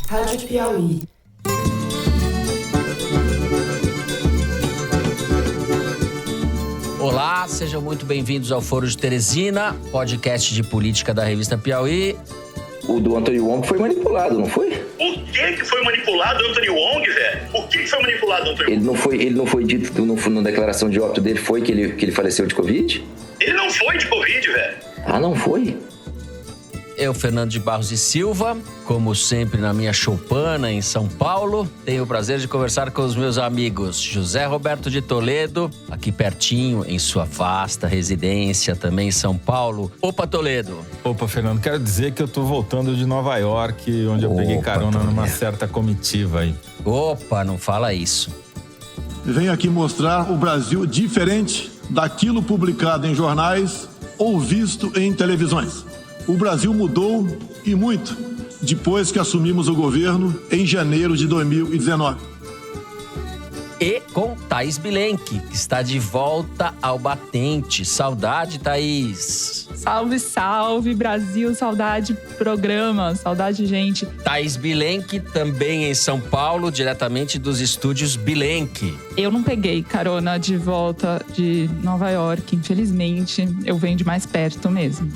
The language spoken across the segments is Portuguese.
Rádio Piauí. Olá, sejam muito bem-vindos ao Foro de Teresina, podcast de política da revista Piauí. O do Anthony Wong foi manipulado, não foi? Por que foi manipulado o Anthony Wong, velho? Por que foi manipulado o Anthony Wong? Ele não foi dito na declaração de óbito dele, foi que ele faleceu de Covid? Ele não foi de Covid, velho. Ah, não foi? Eu, Fernando de Barros e Silva, como sempre na minha choupana em São Paulo, tenho o prazer de conversar com os meus amigos José Roberto de Toledo, aqui pertinho, em sua vasta residência também em São Paulo. Opa, Toledo! Opa, Fernando, quero dizer que eu tô voltando de Nova York, onde eu peguei carona numa certa comitiva aí. Opa, não fala isso. Venho aqui mostrar o Brasil diferente daquilo publicado em jornais ou visto em televisões. O Brasil mudou e muito depois que assumimos o governo em janeiro de 2019. E com Thaís Bilenque, que está de volta ao batente. Saudade, Thaís! Salve, salve, Brasil! Saudade programa, saudade gente. Thaís Bilenque, também em São Paulo, diretamente dos estúdios Bilenque. Eu não peguei carona de volta de Nova York, infelizmente. Eu venho de mais perto mesmo.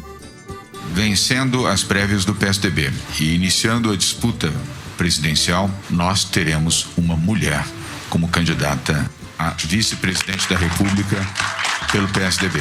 Vencendo as prévias do PSDB e iniciando a disputa presidencial, nós teremos uma mulher como candidata a vice-presidente da República pelo PSDB.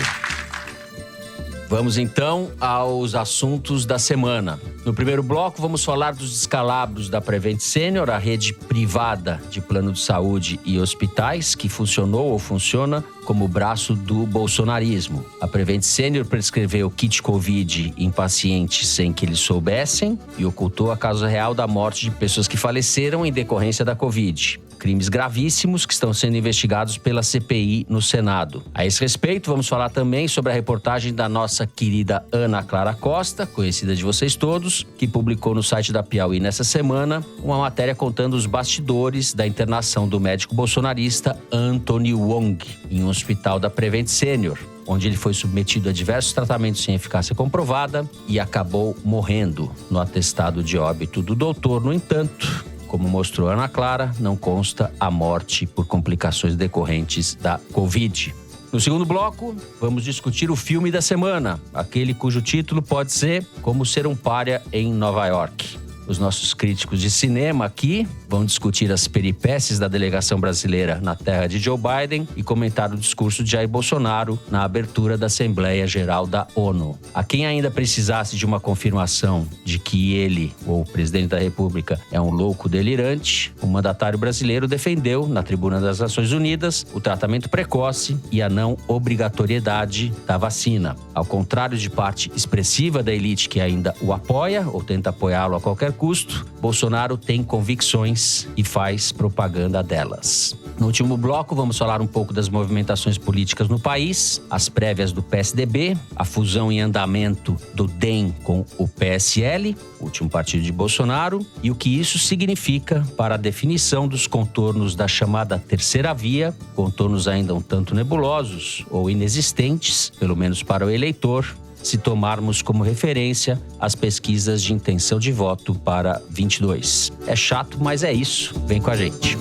Vamos então aos assuntos da semana. No primeiro bloco, vamos falar dos descalabros da Prevent Senior, a rede privada de plano de saúde e hospitais que funcionou ou funciona como braço do bolsonarismo. A Prevent Senior prescreveu kit Covid em pacientes sem que eles soubessem e ocultou a causa real da morte de pessoas que faleceram em decorrência da Covid. Crimes gravíssimos que estão sendo investigados pela CPI no Senado. A esse respeito, vamos falar também sobre a reportagem da nossa querida Ana Clara Costa, conhecida de vocês todos, que publicou no site da Piauí nessa semana uma matéria contando os bastidores da internação do médico bolsonarista Anthony Wong em um hospital da Prevent Senior, onde ele foi submetido a diversos tratamentos sem eficácia comprovada e acabou morrendo. No atestado de óbito do doutor, no entanto, como mostrou Ana Clara, não consta a morte por complicações decorrentes da Covid. No segundo bloco, vamos discutir o filme da semana, aquele cujo título pode ser Como Ser um Pária em Nova York. Os nossos críticos de cinema aqui vão discutir as peripécias da delegação brasileira na terra de Joe Biden e comentar o discurso de Jair Bolsonaro na abertura da Assembleia Geral da ONU. A quem ainda precisasse de uma confirmação de que ele, ou o presidente da República, é um louco delirante, o mandatário brasileiro defendeu, na Tribuna das Nações Unidas, o tratamento precoce e a não obrigatoriedade da vacina. Ao contrário de parte expressiva da elite que ainda o apoia ou tenta apoiá-lo a qualquer custo, Bolsonaro tem convicções e faz propaganda delas. No último bloco, vamos falar um pouco das movimentações políticas no país, as prévias do PSDB, a fusão em andamento do DEM com o PSL, o último partido de Bolsonaro, e o que isso significa para a definição dos contornos da chamada terceira via, contornos ainda um tanto nebulosos ou inexistentes, pelo menos para o eleitor, se tomarmos como referência as pesquisas de intenção de voto para 22. É chato, mas é isso. Vem com a gente.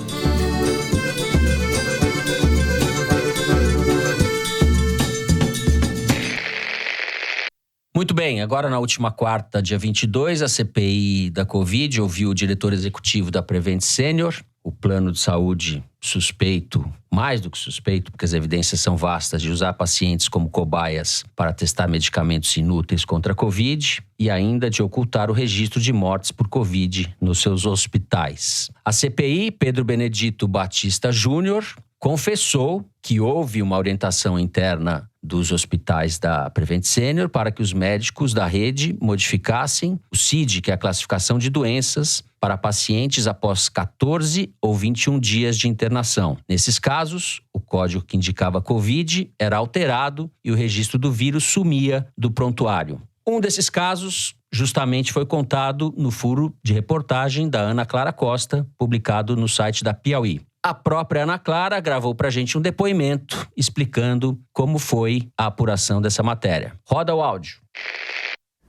Muito bem, agora na última quarta, dia 22, a CPI da Covid ouviu o diretor executivo da Prevent Senior, o plano de saúde suspeito, mais do que suspeito, porque as evidências são vastas, de usar pacientes como cobaias para testar medicamentos inúteis contra a Covid e ainda de ocultar o registro de mortes por Covid nos seus hospitais. A CPI, Pedro Benedito Batista Júnior, confessou que houve uma orientação interna dos hospitais da Prevent Senior para que os médicos da rede modificassem o CID, que é a classificação de doenças, para pacientes após 14 ou 21 dias de internação. Nesses casos, o código que indicava Covid era alterado e o registro do vírus sumia do prontuário. Um desses casos justamente foi contado no furo de reportagem da Ana Clara Costa, publicado no site da Piauí. A própria Ana Clara gravou pra gente um depoimento explicando como foi a apuração dessa matéria. Roda o áudio.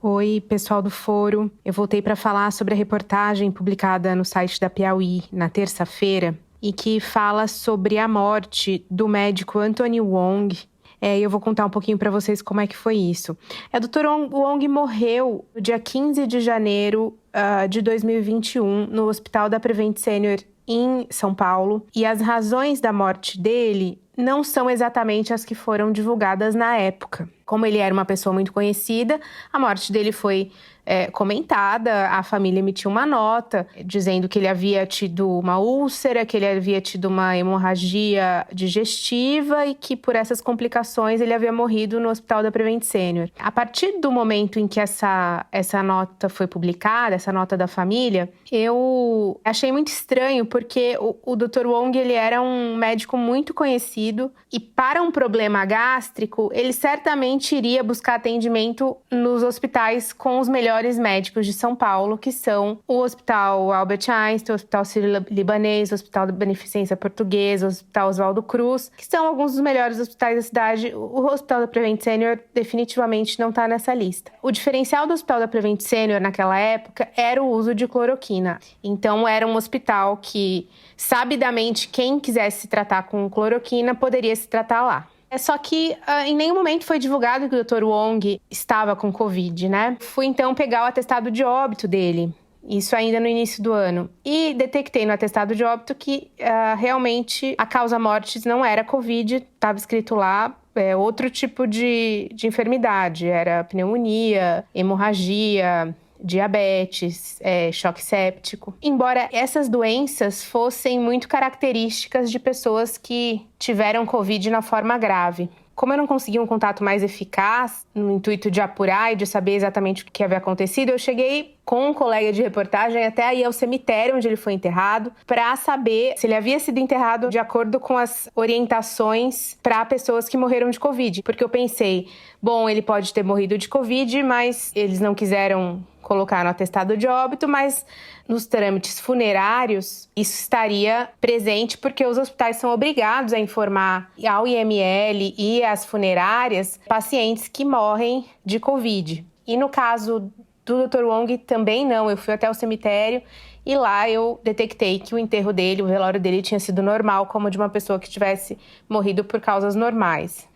Oi, pessoal do Foro. Eu voltei para falar sobre a reportagem publicada no site da Piauí na terça-feira e que fala sobre a morte do médico Anthony Wong. Eu vou contar um pouquinho para vocês como é que foi isso. O Dr. Wong morreu no dia 15 de janeiro de 2021 no Hospital da Prevent Senior em São Paulo. E as razões da morte dele não são exatamente as que foram divulgadas na época. Como ele era uma pessoa muito conhecida, a morte dele foi comentada, a família emitiu uma nota dizendo que ele havia tido uma úlcera, que ele havia tido uma hemorragia digestiva e que por essas complicações ele havia morrido no Hospital da Prevent Senior. A partir do momento em que essa nota foi publicada, essa nota da família, eu achei muito estranho porque o Dr. Wong ele era um médico muito conhecido e para um problema gástrico, ele certamente iria buscar atendimento nos hospitais com os melhores médicos de São Paulo, que são o Hospital Albert Einstein, o Hospital Sírio-Libanês, o Hospital da Beneficência Portuguesa, o Hospital Oswaldo Cruz, que são alguns dos melhores hospitais da cidade. O Hospital da Prevent Senior definitivamente não está nessa lista. O diferencial do Hospital da Prevent Senior naquela época era o uso de cloroquina. Então era um hospital que, sabidamente, quem quisesse se tratar com cloroquina poderia se tratar lá. Só que em nenhum momento foi divulgado que o Dr. Wong estava com Covid, né? Fui então pegar o atestado de óbito dele, isso ainda no início do ano. E detectei no atestado de óbito que realmente a causa-mortes não era Covid, estava escrito lá outro tipo de enfermidade, era pneumonia, hemorragia, diabetes, choque séptico. Embora essas doenças fossem muito características de pessoas que tiveram Covid na forma grave. Como eu não consegui um contato mais eficaz, no intuito de apurar e de saber exatamente o que havia acontecido, eu cheguei com um colega de reportagem até aí ao cemitério onde ele foi enterrado, para saber se ele havia sido enterrado de acordo com as orientações para pessoas que morreram de Covid. Porque eu pensei, bom, ele pode ter morrido de Covid, mas eles não quiseram colocar no atestado de óbito, mas nos trâmites funerários isso estaria presente porque os hospitais são obrigados a informar ao IML e às funerárias pacientes que morrem de Covid. E no caso do Dr. Wong também não, eu fui até o cemitério e lá eu detectei que o enterro dele, o velório dele tinha sido normal, como de uma pessoa que tivesse morrido por causas normais.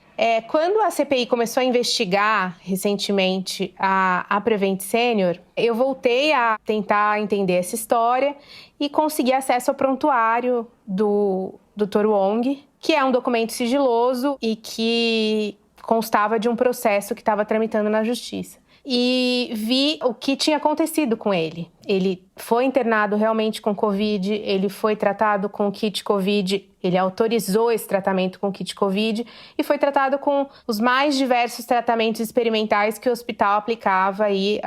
Quando a CPI começou a investigar recentemente a Prevent Senior, eu voltei a tentar entender essa história e consegui acesso ao prontuário do Dr. Wong, que é um documento sigiloso e que constava de um processo que estava tramitando na justiça. E vi o que tinha acontecido com ele. Ele foi internado realmente com Covid, ele foi tratado com kit Covid, ele autorizou esse tratamento com kit Covid e foi tratado com os mais diversos tratamentos experimentais que o hospital aplicava aí,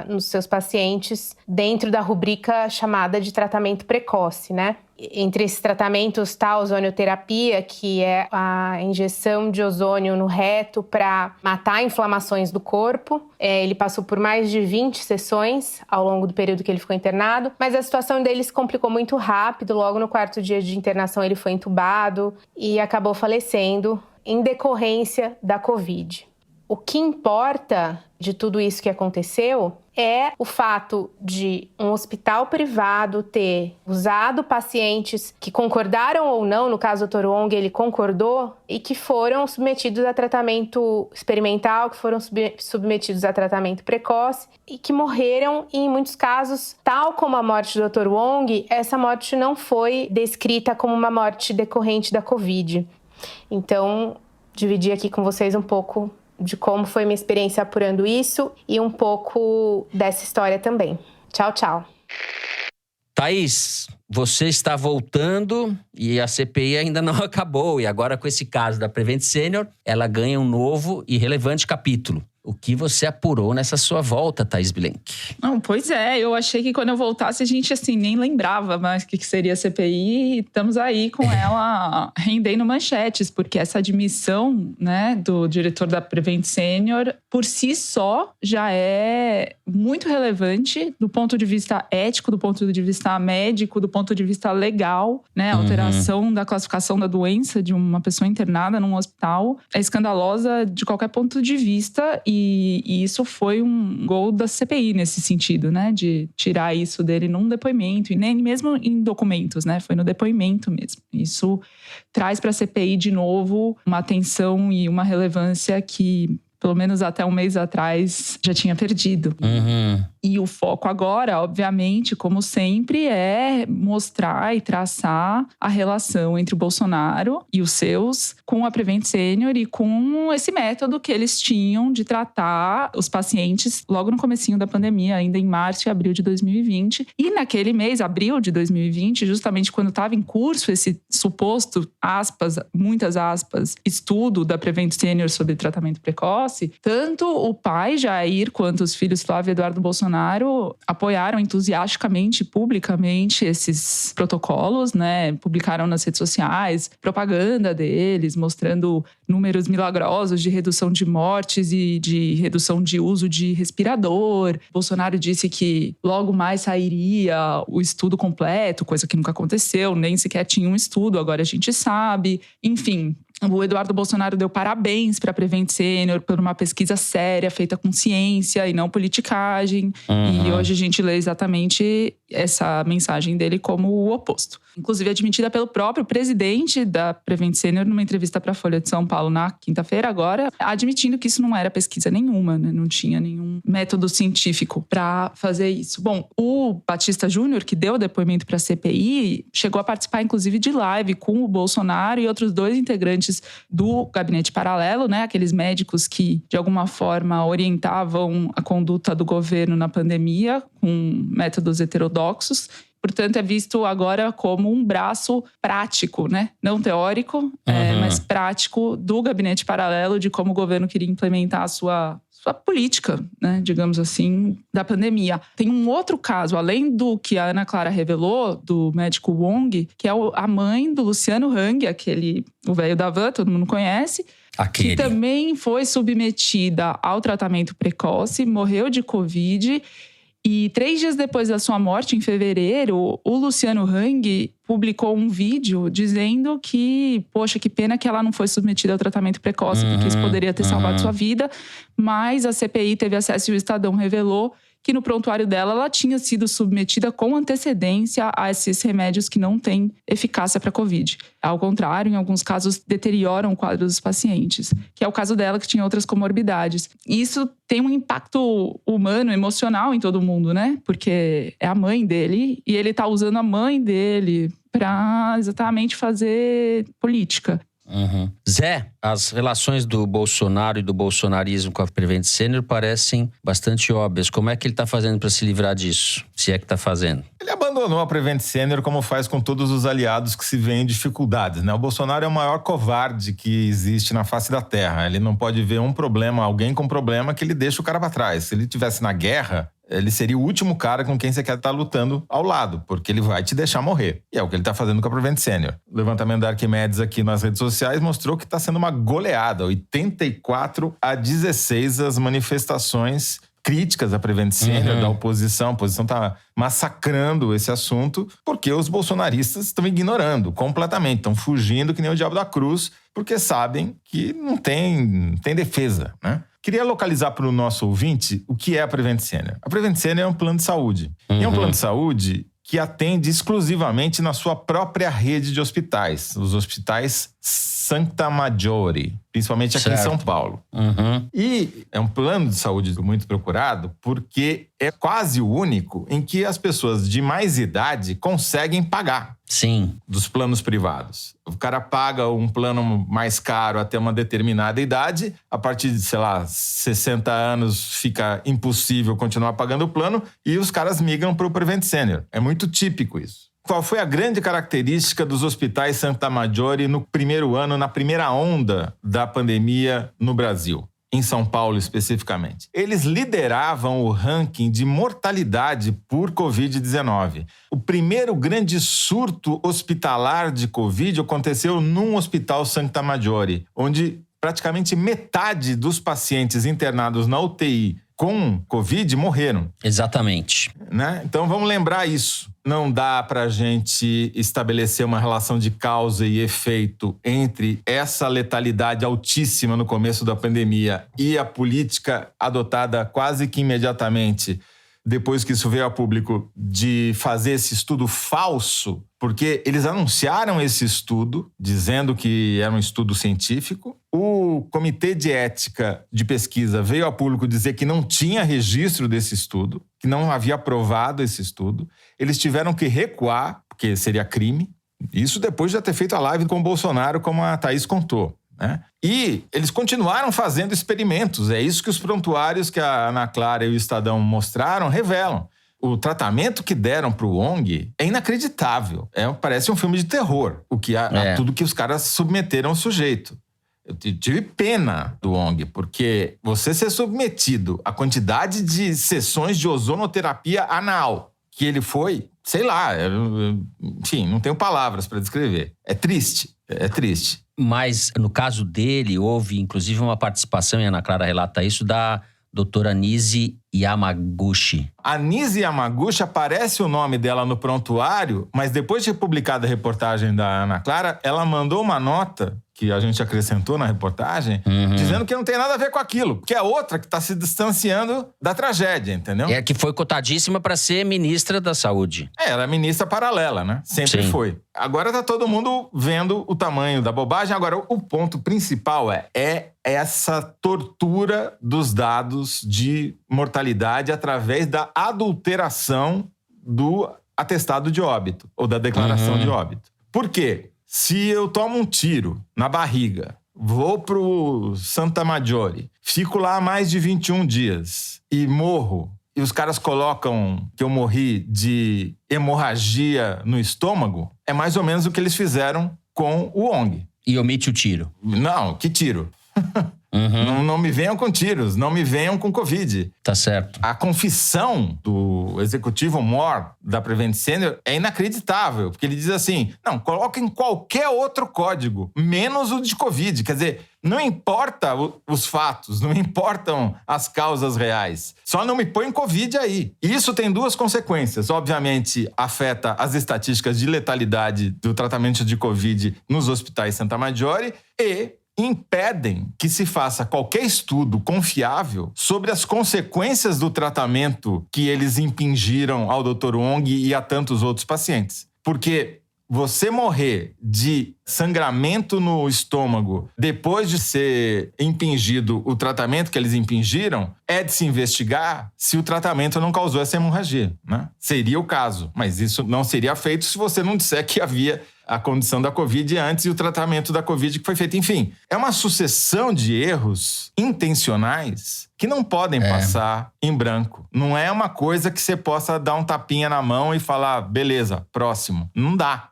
nos seus pacientes dentro da rubrica chamada de tratamento precoce, né? Entre esses tratamentos está a ozonioterapia, que é a injeção de ozônio no reto para matar inflamações do corpo. Ele passou por mais de 20 sessões ao longo do período que ele ficou internado, mas a situação dele se complicou muito rápido. Logo no 4º dia de internação ele foi entubado e acabou falecendo em decorrência da Covid. O que importa de tudo isso que aconteceu é o fato de um hospital privado ter usado pacientes que concordaram ou não, no caso do Dr. Wong, ele concordou, e que foram submetidos a tratamento experimental, que foram submetidos a tratamento precoce e que morreram, e em muitos casos, tal como a morte do Dr. Wong, essa morte não foi descrita como uma morte decorrente da Covid. Então, dividi aqui com vocês um pouco de como foi minha experiência apurando isso e um pouco dessa história também. Tchau, tchau. Thaís, você está voltando e a CPI ainda não acabou. E agora, com esse caso da Prevent Senior, ela ganha um novo e relevante capítulo. O que você apurou nessa sua volta, Thaís Bilenque? Não, pois é, eu achei que quando eu voltasse a gente assim nem lembrava mais o que seria a CPI, e estamos aí com ela rendendo manchetes, porque essa admissão, né, do diretor da Prevent Senior por si só já é muito relevante do ponto de vista ético, do ponto de vista médico, do ponto de vista legal, né, a alteração da classificação da doença de uma pessoa internada num hospital é escandalosa de qualquer ponto de vista. e isso foi um gol da CPI nesse sentido, né? De tirar isso dele num depoimento, e nem mesmo em documentos, né? Foi no depoimento mesmo. Isso traz para a CPI de novo uma atenção e uma relevância que, pelo menos até um mês atrás, já tinha perdido. E o foco agora, obviamente, como sempre, é mostrar e traçar a relação entre o Bolsonaro e os seus com a Prevent Senior e com esse método que eles tinham de tratar os pacientes logo no comecinho da pandemia, ainda em março e abril de 2020. E naquele mês, abril de 2020, justamente quando estava em curso esse suposto, aspas, muitas aspas, estudo da Prevent Senior sobre tratamento precoce, tanto o pai Jair quanto os filhos Flávio e Eduardo Bolsonaro apoiaram entusiasticamente, publicamente, esses protocolos, né? Publicaram nas redes sociais propaganda deles, mostrando números milagrosos de redução de mortes e de redução de uso de respirador. Bolsonaro disse que logo mais sairia o estudo completo, coisa que nunca aconteceu, nem sequer tinha um estudo, agora a gente sabe. Enfim, o Eduardo Bolsonaro deu parabéns para a Prevent Senior por uma pesquisa séria, feita com ciência e não politicagem. E hoje a gente lê exatamente essa mensagem dele como o oposto. Inclusive admitida pelo próprio presidente da Prevent Senior numa entrevista para a Folha de São Paulo na quinta-feira agora, admitindo que isso não era pesquisa nenhuma, né? Não tinha nenhum método científico para fazer isso. Bom, o Batista Júnior, que deu depoimento para a CPI, chegou a participar inclusive de live com o Bolsonaro e outros 2 integrantes do gabinete paralelo, né? Aqueles médicos que de alguma forma orientavam a conduta do governo na pandemia com métodos heterodoxos. Portanto, é visto agora como um braço prático, né? Não teórico, mas prático do gabinete paralelo de como o governo queria implementar a sua política, né? Digamos assim, da pandemia. Tem um outro caso, além do que a Ana Clara revelou, do médico Wong, que é a mãe do Luciano Hang, o velho da van, todo mundo conhece, que também foi submetida ao tratamento precoce, morreu de Covid. E 3 dias depois da sua morte, em fevereiro, o Luciano Hang publicou um vídeo dizendo que, poxa, que pena que ela não foi submetida ao tratamento precoce, porque isso poderia ter salvado sua vida. Mas a CPI teve acesso e o Estadão revelou que no prontuário dela ela tinha sido submetida com antecedência a esses remédios que não têm eficácia para a Covid. Ao contrário, em alguns casos deterioram o quadro dos pacientes, que é o caso dela, que tinha outras comorbidades. E isso tem um impacto humano, emocional em todo mundo, né? Porque é a mãe dele e ele está usando a mãe dele para exatamente fazer política. Zé, as relações do Bolsonaro e do bolsonarismo com a Prevent Senior parecem bastante óbvias. Como é que ele está fazendo para se livrar disso? Se é que está fazendo. Ele abandonou a Prevent Senior como faz com todos os aliados que se veem em dificuldades, né? O Bolsonaro é o maior covarde que existe na face da terra. Ele não pode ver um problema, alguém com problema, que ele deixa o cara para trás. Se ele estivesse na guerra, ele seria o último cara com quem você quer estar lutando ao lado, porque ele vai te deixar morrer. E é o que ele está fazendo com a Prevent Senior. O levantamento da Arquimedes aqui nas redes sociais mostrou que está sendo uma goleada, 84-16 as manifestações críticas à Prevent Senior da oposição. A oposição está massacrando esse assunto porque os bolsonaristas estão ignorando completamente, estão fugindo que nem o diabo da cruz, porque sabem que não tem defesa, né? Queria localizar para o nosso ouvinte o que é a Prevent Senior. A Prevent Senior é um plano de saúde. E é um plano de saúde que atende exclusivamente na sua própria rede de hospitais. Os hospitais Santa Maggiore, principalmente aqui em São Paulo. E é um plano de saúde muito procurado porque é quase o único em que as pessoas de mais idade conseguem pagar. Sim. Dos planos privados. O cara paga um plano mais caro até uma determinada idade. A partir de, 60 anos fica impossível continuar pagando o plano e os caras migram para o Prevent Senior. É muito típico isso. Qual foi a grande característica dos hospitais Santa Maggiore no primeiro ano, na primeira onda da pandemia no Brasil? Em São Paulo, especificamente. Eles lideravam o ranking de mortalidade por Covid-19. O primeiro grande surto hospitalar de Covid aconteceu num hospital Santa Maggiore, onde praticamente metade dos pacientes internados na UTI com Covid morreram. Exatamente. Né? Então vamos lembrar isso. não dá para a gente estabelecer uma relação de causa e efeito entre essa letalidade altíssima no começo da pandemia e a política adotada quase que imediatamente depois que isso veio a público, de fazer esse estudo falso, porque eles anunciaram esse estudo, dizendo que era um estudo científico. O Comitê de Ética de Pesquisa veio a público dizer que não tinha registro desse estudo, que não havia aprovado esse estudo. Eles tiveram que recuar, porque seria crime. Isso depois de já ter feito a live com o Bolsonaro, como a Thaís contou. E eles continuaram fazendo experimentos. É isso que os prontuários que a Ana Clara e o Estadão mostraram revelam. O tratamento que deram para o Wong é inacreditável. Parece um filme de terror, tudo que os caras submeteram ao sujeito. Eu tive pena do Wong, porque você ser submetido à quantidade de sessões de ozonoterapia anal que ele foi, sei lá, enfim, não tenho palavras para descrever. É triste. Mas, no caso dele, houve, inclusive, uma participação, e a Ana Clara relata isso, da doutora Nise Yamaguchi. A Nise Yamaguchi, aparece o nome dela no prontuário, mas depois de publicada a reportagem da Ana Clara, ela mandou uma nota, que a gente acrescentou na reportagem, dizendo que não tem nada a ver com aquilo, porque é outra que está se distanciando da tragédia, entendeu? É que foi cotadíssima para ser ministra da Saúde. Ela é ministra paralela, né? Sempre foi. Agora tá todo mundo vendo o tamanho da bobagem. Agora, o ponto principal é essa tortura dos dados de mortalidade através da adulteração do atestado de óbito, ou da declaração de óbito. Por quê? Se eu tomo um tiro na barriga, vou pro Santa Maggiore, fico lá mais de 21 dias e morro, e os caras colocam que eu morri de hemorragia no estômago, é mais ou menos o que eles fizeram com o Wong. E omite o tiro. Não, que tiro? Não me venham com tiros, não me venham com Covid. Tá certo. A confissão do executivo Moore, da Prevent Senior, é inacreditável, porque ele diz assim, não, coloquem qualquer outro código, menos o de Covid. Quer dizer, não importa os fatos, não importam as causas reais. Só não me põe Covid aí. E isso tem duas consequências. Obviamente, afeta as estatísticas de letalidade do tratamento de Covid nos hospitais Santa Maggiore e impedem que se faça qualquer estudo confiável sobre as consequências do tratamento que eles impingiram ao Dr. Wong e a tantos outros pacientes. Porque você morrer de sangramento no estômago depois de ser impingido o tratamento que eles impingiram, é de se investigar se o tratamento não causou essa hemorragia, né? Seria o caso, mas isso não seria feito se você não disser que havia a condição da Covid antes e o tratamento da Covid que foi feito. Enfim, é uma sucessão de erros intencionais que não podem passar em branco. Não é uma coisa que você possa dar um tapinha na mão e falar, beleza, próximo. Não dá.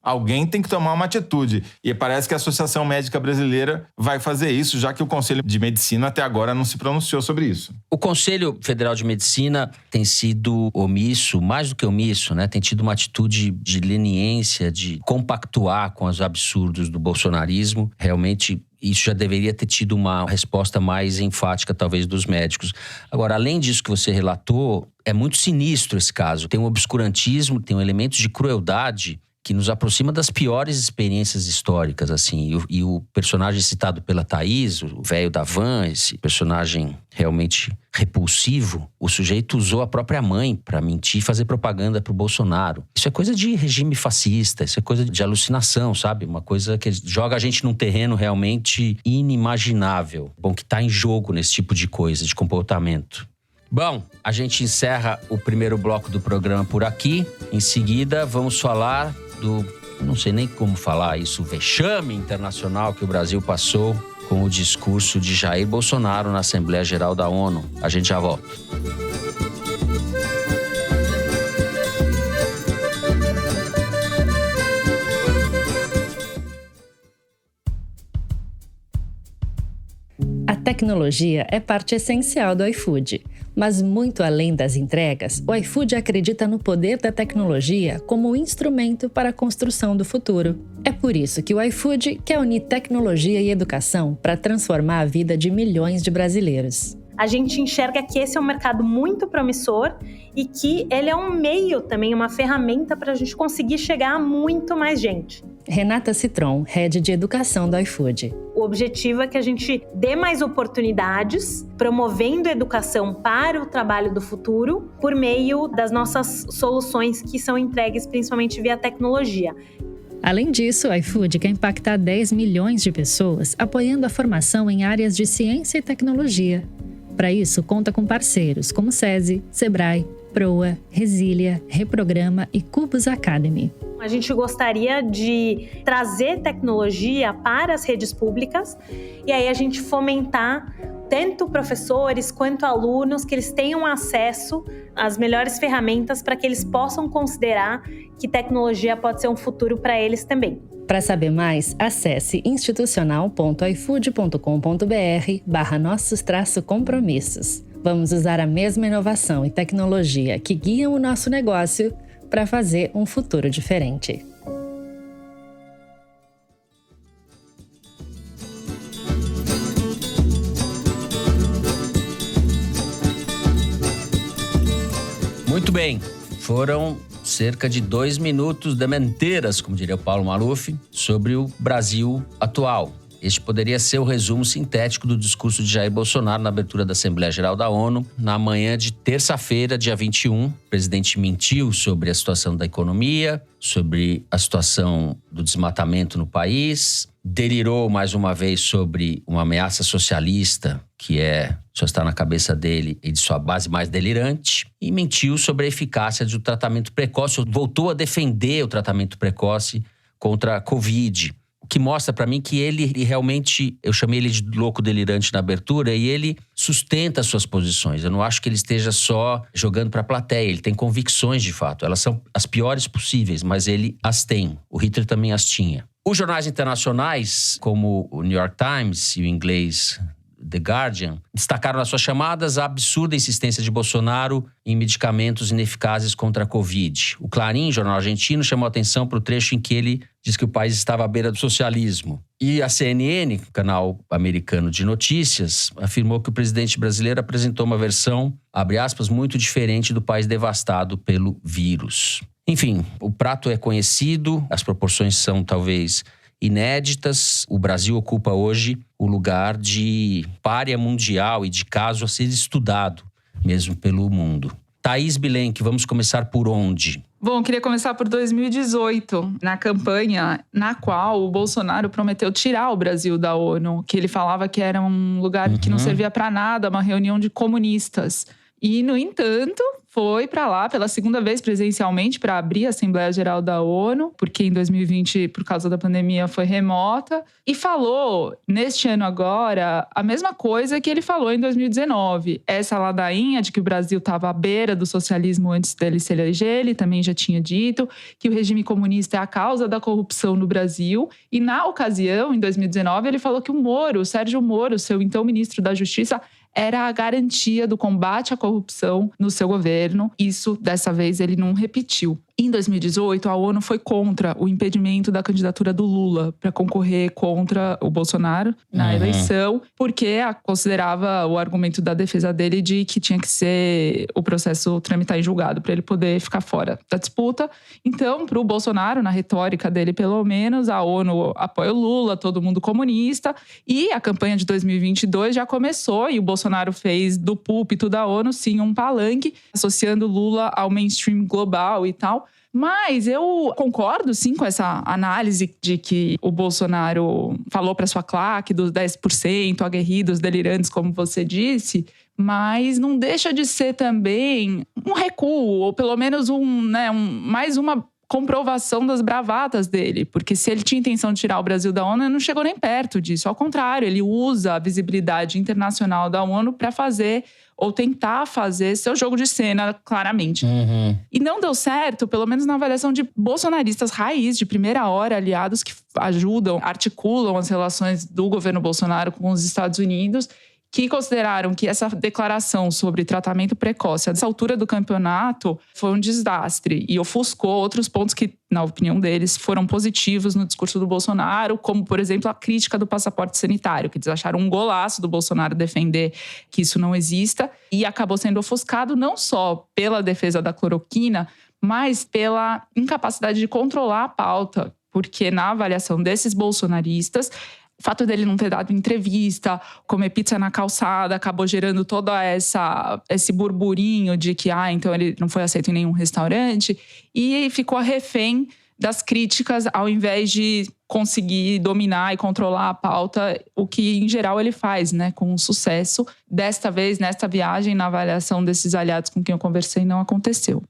Alguém tem que tomar uma atitude. E parece que a Associação Médica Brasileira vai fazer isso, já que o Conselho de Medicina até agora não se pronunciou sobre isso. O Conselho Federal de Medicina tem sido omisso, mais do que omisso, né? Tem tido uma atitude de leniência, de compactuar com os absurdos do bolsonarismo. Realmente, isso já deveria ter tido uma resposta mais enfática, talvez, dos médicos. Agora, além disso que você relatou, é muito sinistro esse caso. Tem um obscurantismo, tem um elemento de crueldade que nos aproxima das piores experiências históricas, assim. E o personagem citado pela Thaís, o velho da van, esse personagem realmente repulsivo, o sujeito usou a própria mãe para mentir e fazer propaganda pro Bolsonaro. Isso é coisa de regime fascista, isso é coisa de alucinação, sabe? Uma coisa que joga a gente num terreno realmente inimaginável. Bom, que tá em jogo nesse tipo de coisa, de comportamento. Bom, a gente encerra o primeiro bloco do programa por aqui. Em seguida, vamos falar não sei nem como falar isso, vexame internacional que o Brasil passou com o discurso de Jair Bolsonaro na Assembleia Geral da ONU. A gente já volta. A tecnologia é parte essencial do iFood. Mas muito além das entregas, o iFood acredita no poder da tecnologia como instrumento para a construção do futuro. É por isso que o iFood quer unir tecnologia e educação para transformar a vida de milhões de brasileiros. a gente enxerga que esse é um mercado muito promissor e que ele é um meio também, uma ferramenta para a gente conseguir chegar a muito mais gente. Renata Citron, Head de Educação do iFood. O objetivo é que a gente dê mais oportunidades, promovendo a educação para o trabalho do futuro, por meio das nossas soluções que são entregues principalmente via tecnologia. Além disso, o iFood quer impactar 10 milhões de pessoas apoiando a formação em áreas de ciência e tecnologia. Para isso, conta com parceiros como SESI, Sebrae, Proa, Resília, Reprograma e Cubus Academy. A gente gostaria de trazer tecnologia para as redes públicas e aí a gente fomentar tanto professores quanto alunos que eles tenham acesso às melhores ferramentas para que eles possam considerar que tecnologia pode ser um futuro para eles também. Para saber mais, acesse institucional.ifood.com.br/nossos-compromissos. Vamos usar a mesma inovação e tecnologia que guiam o nosso negócio para fazer um futuro diferente. Muito bem, foram cerca de 2 minutos de mentiras, como diria o Paulo Maluf, sobre o Brasil atual. Este poderia ser o resumo sintético do discurso de Jair Bolsonaro na abertura da Assembleia Geral da ONU, na manhã de terça-feira, dia 21. O presidente mentiu sobre a situação da economia, sobre a situação do desmatamento no país, delirou mais uma vez sobre uma ameaça socialista, que só está na cabeça dele e de sua base mais delirante, e mentiu sobre a eficácia do tratamento precoce, voltou a defender o tratamento precoce contra a Covid. O que mostra para mim que ele realmente, eu chamei ele de louco delirante na abertura, e ele sustenta as suas posições. Eu não acho que ele esteja só jogando para a plateia, ele tem convicções de fato. Elas são as piores possíveis, mas ele as tem. O Hitler também as tinha. Os jornais internacionais, como o New York Times e o inglês The Guardian, destacaram nas suas chamadas a absurda insistência de Bolsonaro em medicamentos ineficazes contra a Covid. O Clarim, jornal argentino, chamou atenção para o trecho em que ele diz que o país estava à beira do socialismo. E a CNN, canal americano de notícias, afirmou que o presidente brasileiro apresentou uma versão, abre aspas, muito diferente do país devastado pelo vírus. Enfim, o prato é conhecido, as proporções são talvez inéditas. O Brasil ocupa hoje o lugar de pária mundial e de caso a ser estudado mesmo pelo mundo. Thaís Bilenque, vamos começar por onde? Bom, queria começar por 2018, na campanha na qual o Bolsonaro prometeu tirar o Brasil da ONU, que ele falava que era um lugar que não servia para nada, uma reunião de comunistas. E, no entanto, foi para lá pela segunda vez presencialmente para abrir a Assembleia Geral da ONU, porque em 2020, por causa da pandemia, foi remota. E falou, neste ano agora, a mesma coisa que ele falou em 2019. Essa ladainha de que o Brasil estava à beira do socialismo antes dele se eleger, ele também já tinha dito que o regime comunista é a causa da corrupção no Brasil. E, na ocasião, em 2019, ele falou que o Sérgio Moro, seu então ministro da Justiça, era a garantia do combate à corrupção no seu governo. Isso, dessa vez, ele não repetiu. Em 2018, a ONU foi contra o impedimento da candidatura do Lula para concorrer contra o Bolsonaro na eleição, porque considerava o argumento da defesa dele de que tinha que ser o processo tramitar em julgado para ele poder ficar fora da disputa. Então, para o Bolsonaro, na retórica dele pelo menos, a ONU apoia o Lula, todo mundo comunista, e a campanha de 2022 já começou e o Bolsonaro fez do púlpito da ONU, sim, um palanque, associando Lula ao mainstream global e tal. Mas eu concordo, sim, com essa análise de que o Bolsonaro falou para sua claque dos 10% aguerridos, delirantes, como você disse, mas não deixa de ser também um recuo, ou pelo menos mais uma comprovação das bravatas dele. Porque se ele tinha intenção de tirar o Brasil da ONU, ele não chegou nem perto disso. Ao contrário, ele usa a visibilidade internacional da ONU para fazer ou tentar fazer seu jogo de cena, claramente. E não deu certo, pelo menos na avaliação de bolsonaristas raiz, de primeira hora, aliados que ajudam, articulam as relações do governo Bolsonaro com os Estados Unidos, que consideraram que essa declaração sobre tratamento precoce, a essa altura do campeonato, foi um desastre e ofuscou outros pontos que, na opinião deles, foram positivos no discurso do Bolsonaro, como, por exemplo, a crítica do passaporte sanitário, que eles acharam um golaço do Bolsonaro defender que isso não exista, e acabou sendo ofuscado não só pela defesa da cloroquina, mas pela incapacidade de controlar a pauta, porque na avaliação desses bolsonaristas, o fato dele não ter dado entrevista, comer pizza na calçada, acabou gerando todo esse burburinho de que, então ele não foi aceito em nenhum restaurante, e ficou refém das críticas ao invés de conseguir dominar e controlar a pauta, o que em geral ele faz, né, com sucesso. Desta vez, nesta viagem, na avaliação desses aliados com quem eu conversei, não aconteceu.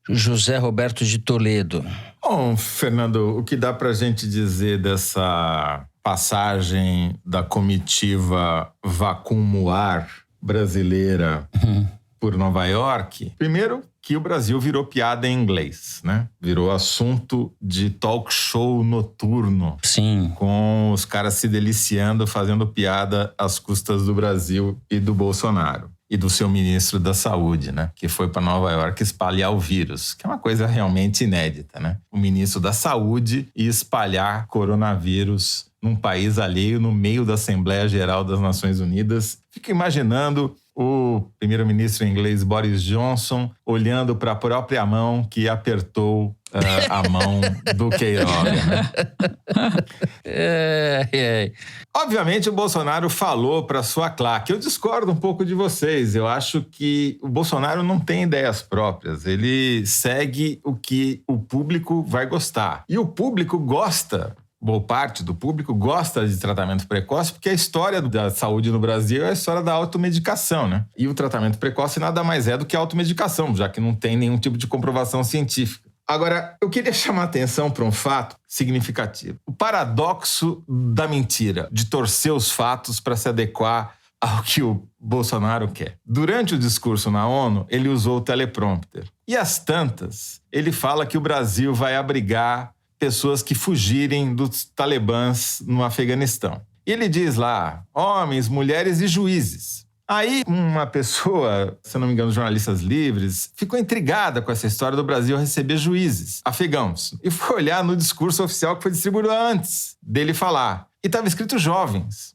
José Roberto de Toledo. Bom, Fernando, o que dá pra gente dizer dessa passagem da comitiva Vacumuar brasileira por Nova York? Primeiro, que o Brasil virou piada em inglês, né? Virou assunto de talk show noturno. Sim. Com os caras se deliciando, fazendo piada às custas do Brasil e do Bolsonaro. E do seu ministro da Saúde, né? Que foi para Nova York espalhar o vírus, que é uma coisa realmente inédita, né? O ministro da Saúde ia espalhar coronavírus num país alheio, no meio da Assembleia Geral das Nações Unidas. Fico imaginando o primeiro-ministro inglês Boris Johnson olhando para a própria mão que apertou a mão do Queiroga, né? Obviamente, o Bolsonaro falou para sua claque. Eu discordo um pouco de vocês. Eu acho que o Bolsonaro não tem ideias próprias. Ele segue o que o público vai gostar. E o público gosta, boa parte do público gosta de tratamento precoce, porque a história da saúde no Brasil é a história da automedicação, né? E o tratamento precoce nada mais é do que a automedicação, já que não tem nenhum tipo de comprovação científica. Agora, eu queria chamar a atenção para um fato significativo. O paradoxo da mentira, de torcer os fatos para se adequar ao que o Bolsonaro quer. Durante o discurso na ONU, ele usou o teleprompter. E às tantas, ele fala que o Brasil vai abrigar pessoas que fugirem dos talibãs no Afeganistão. E ele diz lá, homens, mulheres e juízes. Aí uma pessoa, se não me engano, jornalistas livres, ficou intrigada com essa história do Brasil receber juízes afegãos. E foi olhar no discurso oficial que foi distribuído antes dele falar. E estava escrito jovens.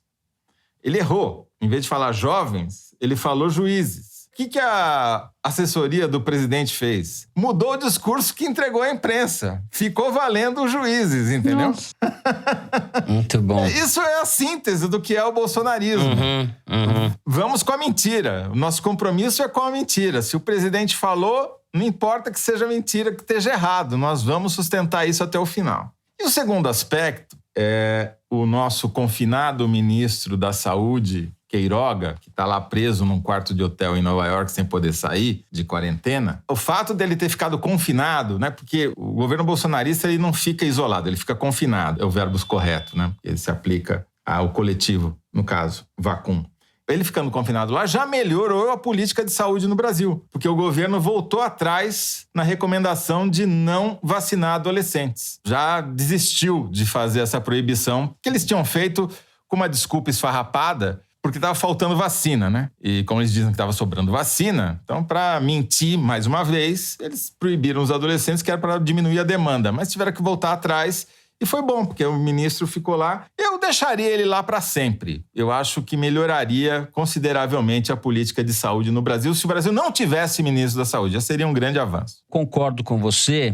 Ele errou. Em vez de falar jovens, ele falou juízes. O que a assessoria do presidente fez? Mudou o discurso que entregou à imprensa. Ficou valendo os juízes, entendeu? Muito bom. Isso é a síntese do que é o bolsonarismo. Vamos com a mentira. O nosso compromisso é com a mentira. Se o presidente falou, não importa que seja mentira, que esteja errado. Nós vamos sustentar isso até o final. E o segundo aspecto é o nosso confinado ministro da Saúde, Queiroga, que está lá preso num quarto de hotel em Nova York sem poder sair de quarentena. O fato dele ter ficado confinado, né? Porque o governo bolsonarista ele não fica isolado, ele fica confinado. É o verbo correto, né? Ele se aplica ao coletivo, no caso, vacum. Ele ficando confinado lá já melhorou a política de saúde no Brasil, porque o governo voltou atrás na recomendação de não vacinar adolescentes. Já desistiu de fazer essa proibição, que eles tinham feito com uma desculpa esfarrapada, porque estava faltando vacina, né? E como eles dizem que estava sobrando vacina, então para mentir mais uma vez, eles proibiram os adolescentes, que era para diminuir a demanda, mas tiveram que voltar atrás. E foi bom, porque o ministro ficou lá. Eu deixaria ele lá para sempre. Eu acho que melhoraria consideravelmente a política de saúde no Brasil. Se o Brasil não tivesse ministro da Saúde, já seria um grande avanço. Concordo com você.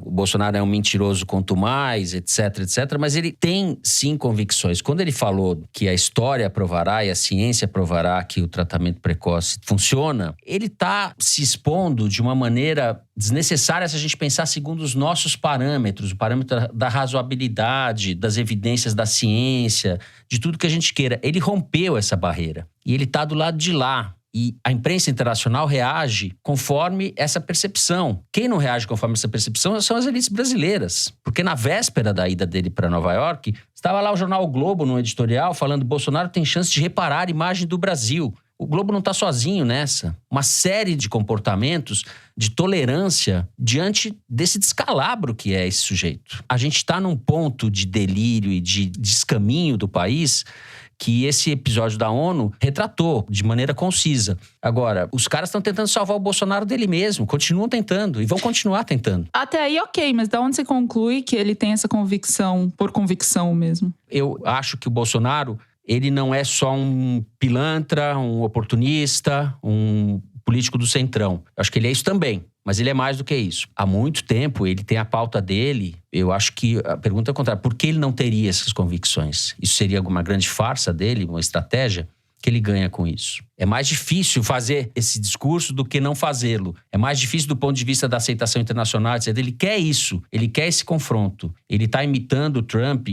O Bolsonaro é um mentiroso quanto mais, etc, etc. Mas ele tem, sim, convicções. Quando ele falou que a história provará e a ciência provará que o tratamento precoce funciona, ele está se expondo de uma maneira desnecessária se a gente pensar segundo os nossos parâmetros, o parâmetro da razoabilidade, das evidências da ciência, de tudo que a gente queira. Ele rompeu essa barreira e ele está do lado de lá. E a imprensa internacional reage conforme essa percepção. Quem não reage conforme essa percepção são as elites brasileiras. Porque na véspera da ida dele para Nova York, estava lá o jornal o Globo, no editorial, falando que Bolsonaro tem chance de reparar a imagem do Brasil. O Globo não está sozinho nessa. Uma série de comportamentos de tolerância diante desse descalabro que é esse sujeito. A gente está num ponto de delírio e de descaminho do país que esse episódio da ONU retratou de maneira concisa. Agora, os caras estão tentando salvar o Bolsonaro dele mesmo, continuam tentando e vão continuar tentando. Até aí, ok, mas da onde você conclui que ele tem essa convicção, por convicção mesmo? Eu acho que o Bolsonaro, ele não é só um pilantra, um oportunista, um político do centrão. Eu acho que ele é isso também, mas ele é mais do que isso. Há muito tempo, ele tem a pauta dele. Eu acho que a pergunta é o contrário. Por que ele não teria essas convicções? Isso seria alguma grande farsa dele, uma estratégia? Que ele ganha com isso. É mais difícil fazer esse discurso do que não fazê-lo. É mais difícil do ponto de vista da aceitação internacional. Ele quer isso, ele quer esse confronto. Ele está imitando o Trump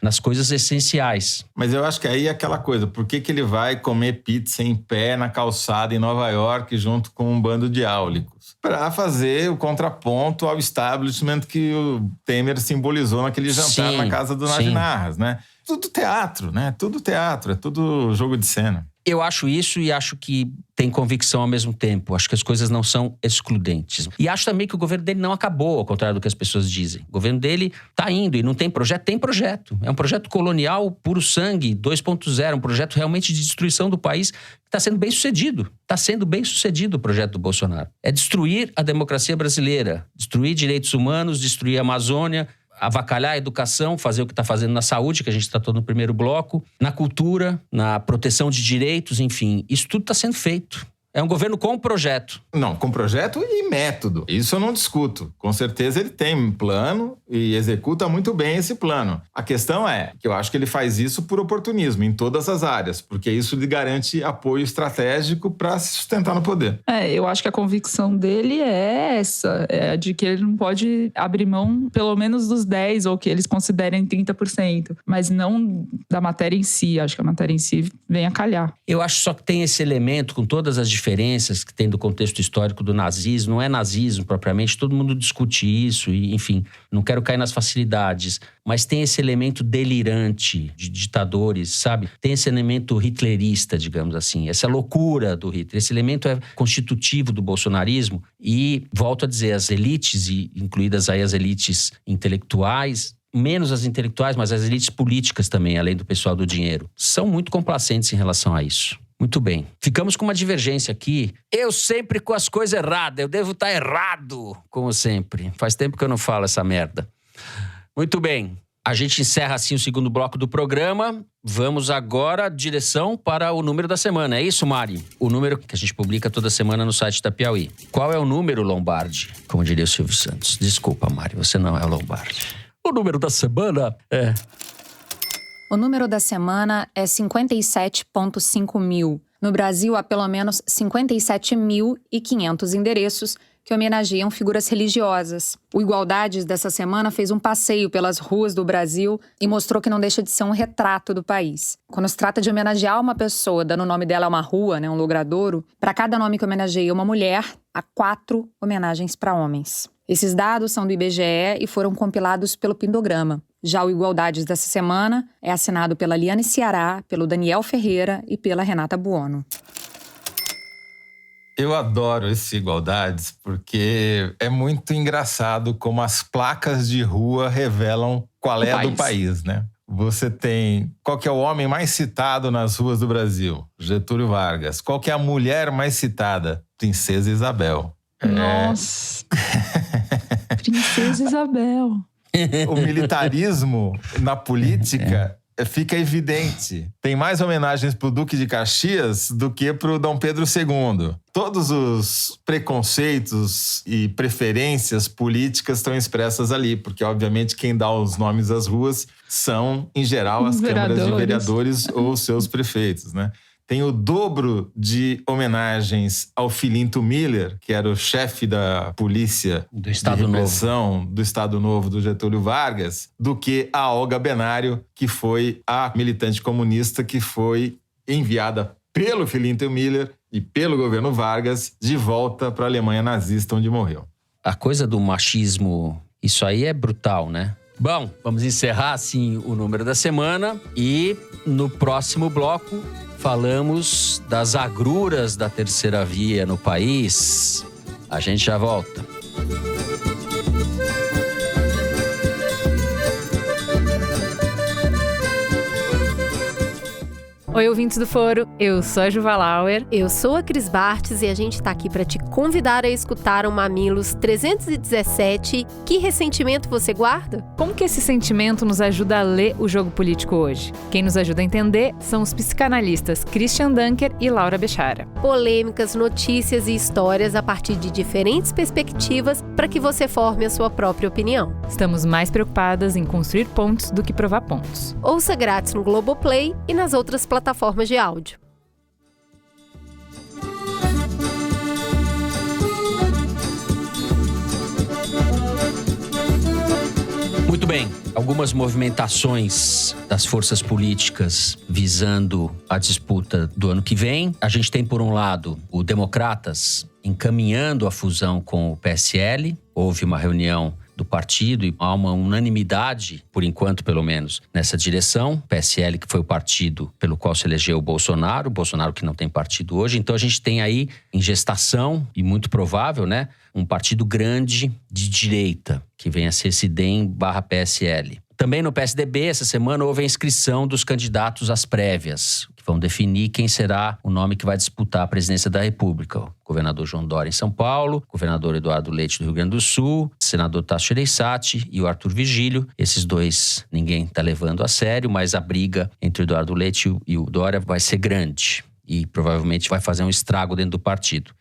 nas coisas essenciais. Mas eu acho que aí é aquela coisa, por que ele vai comer pizza em pé na calçada em Nova York junto com um bando de áulicos? Para fazer o contraponto ao establishment que o Temer simbolizou naquele jantar na casa do Najinarras, né? Tudo teatro, né? Tudo teatro, é tudo jogo de cena. Eu acho isso e acho que tem convicção ao mesmo tempo. Acho que as coisas não são excludentes. E acho também que o governo dele não acabou, ao contrário do que as pessoas dizem. O governo dele está indo e não tem projeto? Tem projeto. É um projeto colonial puro sangue, 2.0. Um projeto realmente de destruição do país que está sendo bem sucedido. Está sendo bem sucedido o projeto do Bolsonaro. É destruir a democracia brasileira, destruir direitos humanos, destruir a Amazônia, avacalhar a educação, fazer o que está fazendo na saúde, que a gente tratou no primeiro bloco, na cultura, na proteção de direitos, enfim. Isso tudo está sendo feito. É um governo com projeto. Não, com projeto e método. Isso eu não discuto. Com certeza ele tem um plano e executa muito bem esse plano. A questão é que eu acho que ele faz isso por oportunismo, em todas as áreas, porque isso lhe garante apoio estratégico para se sustentar no poder. Eu acho que a convicção dele é essa, é de que ele não pode abrir mão pelo menos dos 10%, ou que eles considerem 30%, mas não da matéria em si. Acho que a matéria em si vem a calhar. Eu acho só que tem esse elemento, com todas as diferenças que tem do contexto histórico do nazismo, não é nazismo propriamente, todo mundo discute isso e, enfim, não quero cair nas facilidades, mas tem esse elemento delirante de ditadores, sabe? Tem esse elemento hitlerista, digamos assim, essa loucura do Hitler, esse elemento é constitutivo do bolsonarismo e, volto a dizer, as elites, e incluídas aí as elites intelectuais, menos as intelectuais, mas as elites políticas também, além do pessoal do dinheiro, são muito complacentes em relação a isso. Muito bem. Ficamos com uma divergência aqui. Eu sempre com as coisas erradas. Eu devo estar errado, como sempre. Faz tempo que eu não falo essa merda. Muito bem. A gente encerra assim o segundo bloco do programa. Vamos agora direção para o número da semana. É isso, Mari? O número que a gente publica toda semana no site da Piauí. Qual é o número, Lombardi? Como diria o Silvio Santos. Desculpa, Mari, você não é o Lombardi. O número da semana é... O número da semana é 57.5 mil. No Brasil, há pelo menos 57.500 endereços que homenageiam figuras religiosas. O Igualdades dessa semana fez um passeio pelas ruas do Brasil e mostrou que não deixa de ser um retrato do país. Quando se trata de homenagear uma pessoa, dando o nome dela a uma rua, um logradouro, para cada nome que homenageia uma mulher, há 4 homenagens para homens. Esses dados são do IBGE e foram compilados pelo Pindograma. Já o Igualdades dessa semana é assinado pela Liane Ceará, pelo Daniel Ferreira e pela Renata Buono. Eu adoro esse Igualdades porque é muito engraçado como as placas de rua revelam qual é a do país, né? Você tem... Qual que é o homem mais citado nas ruas do Brasil? Getúlio Vargas. Qual que é a mulher mais citada? Princesa Isabel. Nossa! Princesa Isabel. O militarismo na política fica evidente. Tem mais homenagens pro Duque de Caxias do que pro Dom Pedro II. Todos os preconceitos e preferências políticas estão expressas ali, porque, obviamente, quem dá os nomes às ruas são, em geral, as câmaras de vereadores ou seus prefeitos, né? Tem o dobro de homenagens ao Filinto Miller, que era o chefe da polícia do Estado de repressão do Estado Novo do Getúlio Vargas, do que a Olga Benário, que foi a militante comunista que foi enviada pelo Filinto Miller e pelo governo Vargas de volta para a Alemanha nazista, onde morreu. A coisa do machismo, isso aí é brutal, né? Bom, vamos encerrar assim o número da semana e no próximo bloco falamos das agruras da terceira via no país. A gente já volta. Oi, ouvintes do Foro, eu sou a Juva Lauer. Eu sou a Cris Bartz e a gente tá aqui para te convidar a escutar o Mamilos 317. Que ressentimento você guarda? Como que esse sentimento nos ajuda a ler o jogo político hoje? Quem nos ajuda a entender são os psicanalistas Christian Dunker e Laura Bechara. Polêmicas, notícias e histórias a partir de diferentes perspectivas para que você forme a sua própria opinião. Estamos mais preocupadas em construir pontos do que provar pontos. Ouça grátis no Globoplay e nas outras plataformas de áudio. Muito bem, algumas movimentações das forças políticas visando a disputa do ano que vem. A gente tem, por um lado, o Democratas encaminhando a fusão com o PSL. Houve uma reunião do partido e há uma unanimidade, por enquanto pelo menos, nessa direção. PSL, que foi o partido pelo qual se elegeu o Bolsonaro que não tem partido hoje. Então a gente tem aí em gestação, e muito provável, né, um partido grande de direita, que vem a ser esse DEM/PSL. Também no PSDB, essa semana, houve a inscrição dos candidatos às prévias, que vão definir quem será o nome que vai disputar a presidência da República. O governador João Dória em São Paulo, o governador Eduardo Leite do Rio Grande do Sul, o senador Tasso Gereissati e o Arthur Vigílio. Esses dois ninguém está levando a sério, mas a briga entre o Eduardo Leite e o Dória vai ser grande e provavelmente vai fazer um estrago dentro do partido.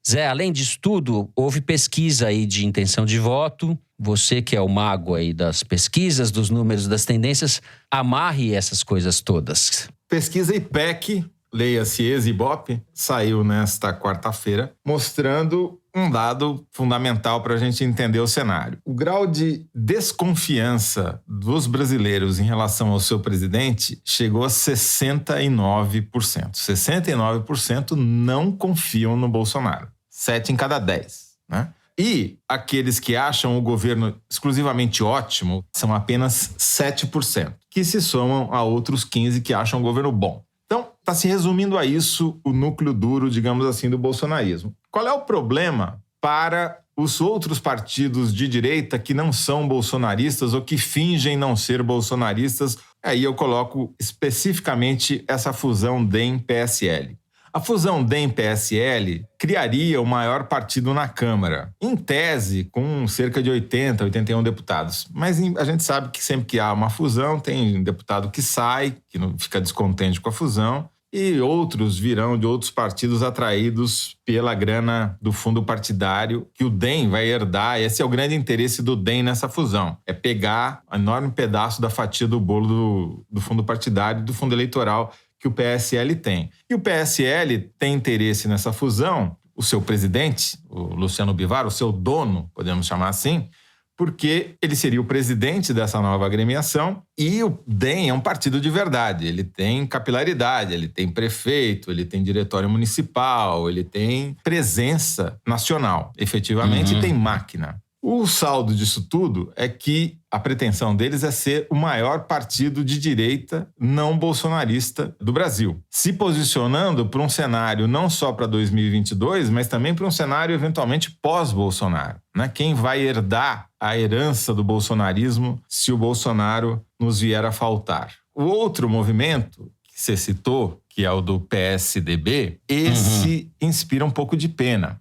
Zé, além disso tudo, houve pesquisa aí de intenção de voto. Você que é o mago aí das pesquisas, dos números, das tendências, amarre essas coisas todas. Pesquisa IPEC, leia-se ex-Ibope, saiu nesta quarta-feira, mostrando um dado fundamental para a gente entender o cenário. O grau de desconfiança dos brasileiros em relação ao seu presidente chegou a 69%. 69% não confiam no Bolsonaro. 7 em cada 10, né? E aqueles que acham o governo exclusivamente ótimo são apenas 7%, que se somam a outros 15% que acham o governo bom. Então, está se resumindo a isso o núcleo duro, digamos assim, do bolsonarismo. Qual é o problema para os outros partidos de direita que não são bolsonaristas ou que fingem não ser bolsonaristas? Aí eu coloco especificamente essa fusão DEM-PSL. A fusão DEM-PSL criaria o maior partido na Câmara, em tese com cerca de 80, 81 deputados. Mas a gente sabe que sempre que há uma fusão, tem deputado que sai, que não fica descontente com a fusão, e outros virão de outros partidos atraídos pela grana do fundo partidário que o DEM vai herdar. Esse é o grande interesse do DEM nessa fusão, é pegar um enorme pedaço da fatia do bolo do fundo partidário, do fundo eleitoral que o PSL tem. E o PSL tem interesse nessa fusão, o seu presidente, o Luciano Bivar, o seu dono, podemos chamar assim, porque ele seria o presidente dessa nova agremiação e o DEM é um partido de verdade. Ele tem capilaridade, ele tem prefeito, ele tem diretório municipal, ele tem presença nacional, efetivamente, e tem máquina. O saldo disso tudo é que a pretensão deles é ser o maior partido de direita não bolsonarista do Brasil, se posicionando para um cenário não só para 2022, mas também para um cenário eventualmente pós-Bolsonaro, né? Quem vai herdar a herança do bolsonarismo se o Bolsonaro nos vier a faltar? O outro movimento que você citou, que é o do PSDB, esse inspira um pouco de pena.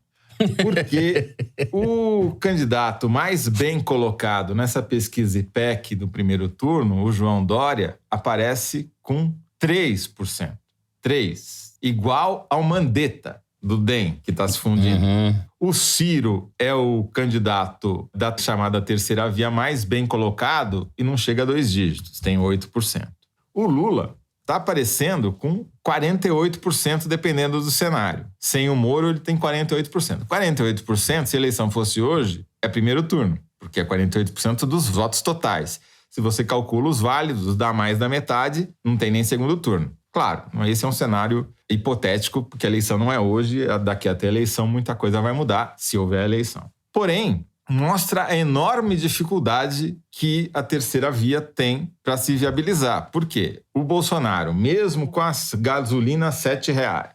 Porque o candidato mais bem colocado nessa pesquisa IPEC do primeiro turno, o João Dória, aparece com 3%. 3%. Igual ao Mandetta, do DEM, que está se fundindo. O Ciro é o candidato da chamada terceira via mais bem colocado e não chega a 2 dígitos, tem 8%. O Lula está aparecendo com 48%, dependendo do cenário. Sem o Moro, ele tem 48%. 48%, se a eleição fosse hoje, é primeiro turno, porque é 48% dos votos totais. Se você calcula os válidos, dá mais da metade, não tem nem segundo turno. Claro, esse é um cenário hipotético, porque a eleição não é hoje, daqui até a eleição muita coisa vai mudar, se houver a eleição. Porém, mostra a enorme dificuldade que a terceira via tem para se viabilizar. Por quê? O Bolsonaro, mesmo com a gasolina R$ 7,00,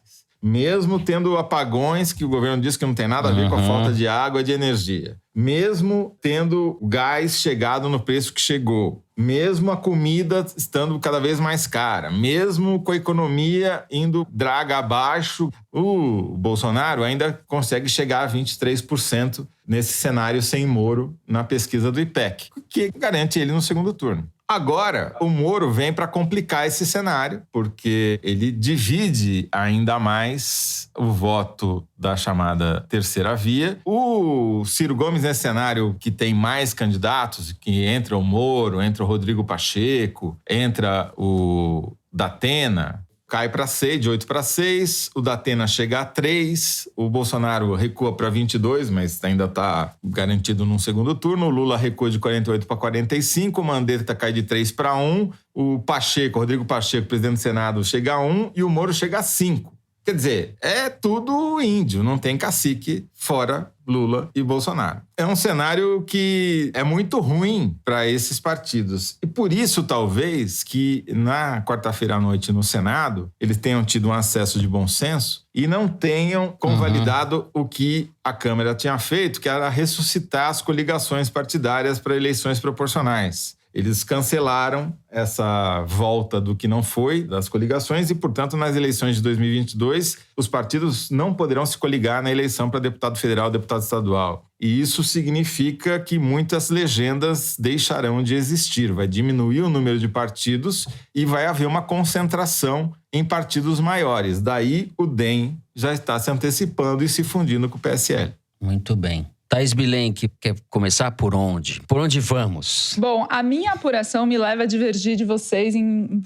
mesmo tendo apagões que o governo diz que não tem nada a ver com a falta de água e de energia, mesmo tendo gás chegado no preço que chegou, mesmo a comida estando cada vez mais cara, mesmo com a economia indo draga abaixo, o Bolsonaro ainda consegue chegar a 23% nesse cenário sem Moro na pesquisa do IPEC, que garante ele no segundo turno. Agora, o Moro vem para complicar esse cenário, porque ele divide ainda mais o voto da chamada terceira via. O Ciro Gomes, nesse cenário que tem mais candidatos, que entra o Moro, entra o Rodrigo Pacheco, entra o Datena, cai para 6, de 8 para 6, o Datena chega a 3, o Bolsonaro recua para 22, mas ainda está garantido num segundo turno, o Lula recua de 48 para 45, o Mandetta cai de 3 para 1, o Pacheco, Rodrigo Pacheco, presidente do Senado, chega a 1 e o Moro chega a 5. Quer dizer, é tudo índio, não tem cacique fora Lula e Bolsonaro. É um cenário que é muito ruim para esses partidos. E por isso, talvez, que na quarta-feira à noite no Senado, eles tenham tido um acesso de bom senso e não tenham convalidado o que a Câmara tinha feito, que era ressuscitar as coligações partidárias para eleições proporcionais. Eles cancelaram essa volta do que não foi das coligações e, portanto, nas eleições de 2022, os partidos não poderão se coligar na eleição para deputado federal, deputado estadual. E isso significa que muitas legendas deixarão de existir. Vai diminuir o número de partidos e vai haver uma concentração em partidos maiores. Daí, o DEM já está se antecipando e se fundindo com o PSL. Muito bem. Thaís Bilenque, quer começar por onde? Por onde vamos? Bom, a minha apuração me leva a divergir de vocês em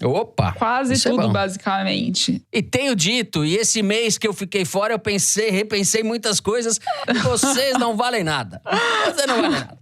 quase tudo, basicamente. E tenho dito, e esse mês que eu fiquei fora, eu repensei muitas coisas. Vocês não valem nada. Você não vale nada.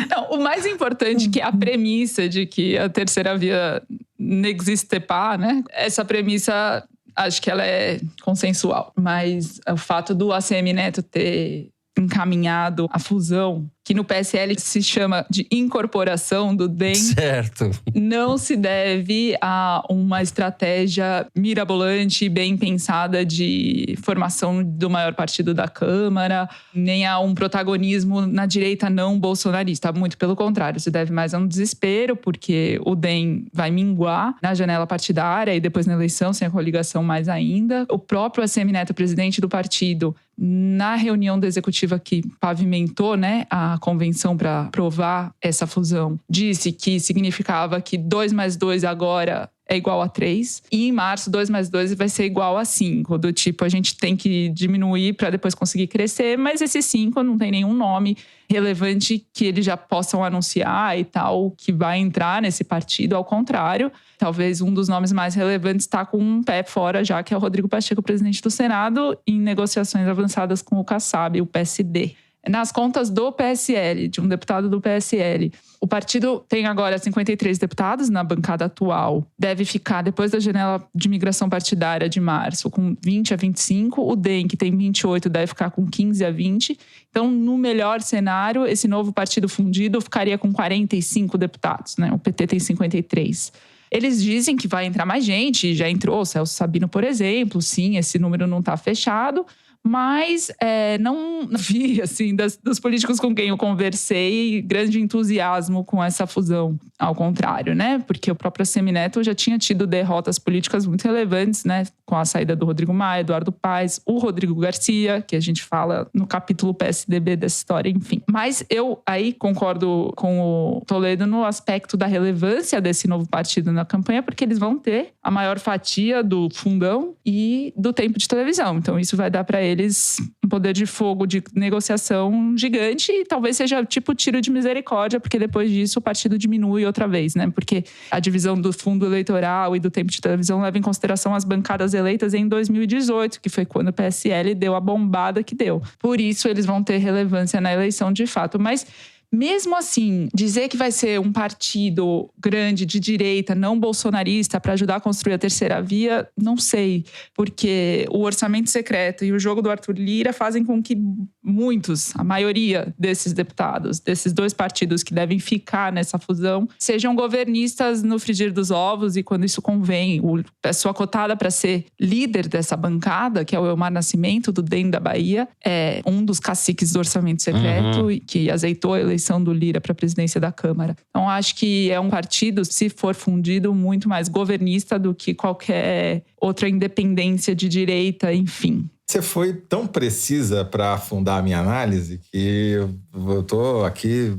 Não, o mais importante que é a premissa de que a terceira via n'existe pas, né? Essa premissa, acho que ela é consensual. Mas o fato do ACM Neto ter encaminhado a fusão, que no PSL se chama de incorporação do DEM, certo, não se deve a uma estratégia mirabolante e bem pensada de formação do maior partido da Câmara, nem a um protagonismo na direita não bolsonarista. Muito pelo contrário, se deve mais a um desespero, porque o DEM vai minguar na janela partidária e depois na eleição, sem a coligação mais ainda. O próprio ACM Neto, presidente do partido, na reunião da executiva que pavimentou, né, a convenção para aprovar essa fusão, disse que significava que 2 mais 2 agora é igual a 3. E em março, 2 mais 2 vai ser igual a 5. Do tipo, a gente tem que diminuir para depois conseguir crescer, mas esse 5 não tem nenhum nome relevante que eles já possam anunciar e tal, que vai entrar nesse partido. Ao contrário, talvez um dos nomes mais relevantes está com um pé fora já, que é o Rodrigo Pacheco, presidente do Senado, em negociações avançadas com o Kassab, o PSD. Nas contas do PSL, de um deputado do PSL, o partido tem agora 53 deputados na bancada atual. Deve ficar, depois da janela de migração partidária de março, com 20 a 25. O DEM, que tem 28, deve ficar com 15 a 20. Então, no melhor cenário, esse novo partido fundido ficaria com 45 deputados, né? O PT tem 53. Eles dizem que vai entrar mais gente, já entrou o Celso Sabino, por exemplo. Sim, esse número não está fechado. Mas não vi, assim, dos políticos com quem eu conversei, grande entusiasmo com essa fusão. Ao contrário, né? Porque o próprio ACM Neto já tinha tido derrotas políticas muito relevantes, né? Com a saída do Rodrigo Maia, Eduardo Paes, o Rodrigo Garcia, que a gente fala no capítulo PSDB dessa história, enfim. Mas eu aí concordo com o Toledo no aspecto da relevância desse novo partido na campanha, porque eles vão ter a maior fatia do fundão e do tempo de televisão. Então isso vai dar para eles um poder de fogo, de negociação gigante, e talvez seja tipo tiro de misericórdia, porque depois disso o partido diminui outra vez, né? Porque a divisão do fundo eleitoral e do tempo de televisão leva em consideração as bancadas eleitas em 2018, que foi quando o PSL deu a bombada que deu. Por isso eles vão ter relevância na eleição de fato. Mas mesmo assim, dizer que vai ser um partido grande de direita, não bolsonarista, para ajudar a construir a terceira via, não sei. Porque o orçamento secreto e o jogo do Arthur Lira fazem com que muitos, a maioria desses deputados, desses dois partidos que devem ficar nessa fusão, sejam governistas no frigir dos ovos e quando isso convém. A pessoa cotada para ser líder dessa bancada, que é o Elmar Nascimento, do DEM da Bahia, é um dos caciques do orçamento secreto que azeitou a eleição do Lira para a presidência da Câmara. Então, acho que é um partido, se for fundido, muito mais governista do que qualquer outra independência de direita, enfim. Você foi tão precisa para afundar a minha análise que eu tô aqui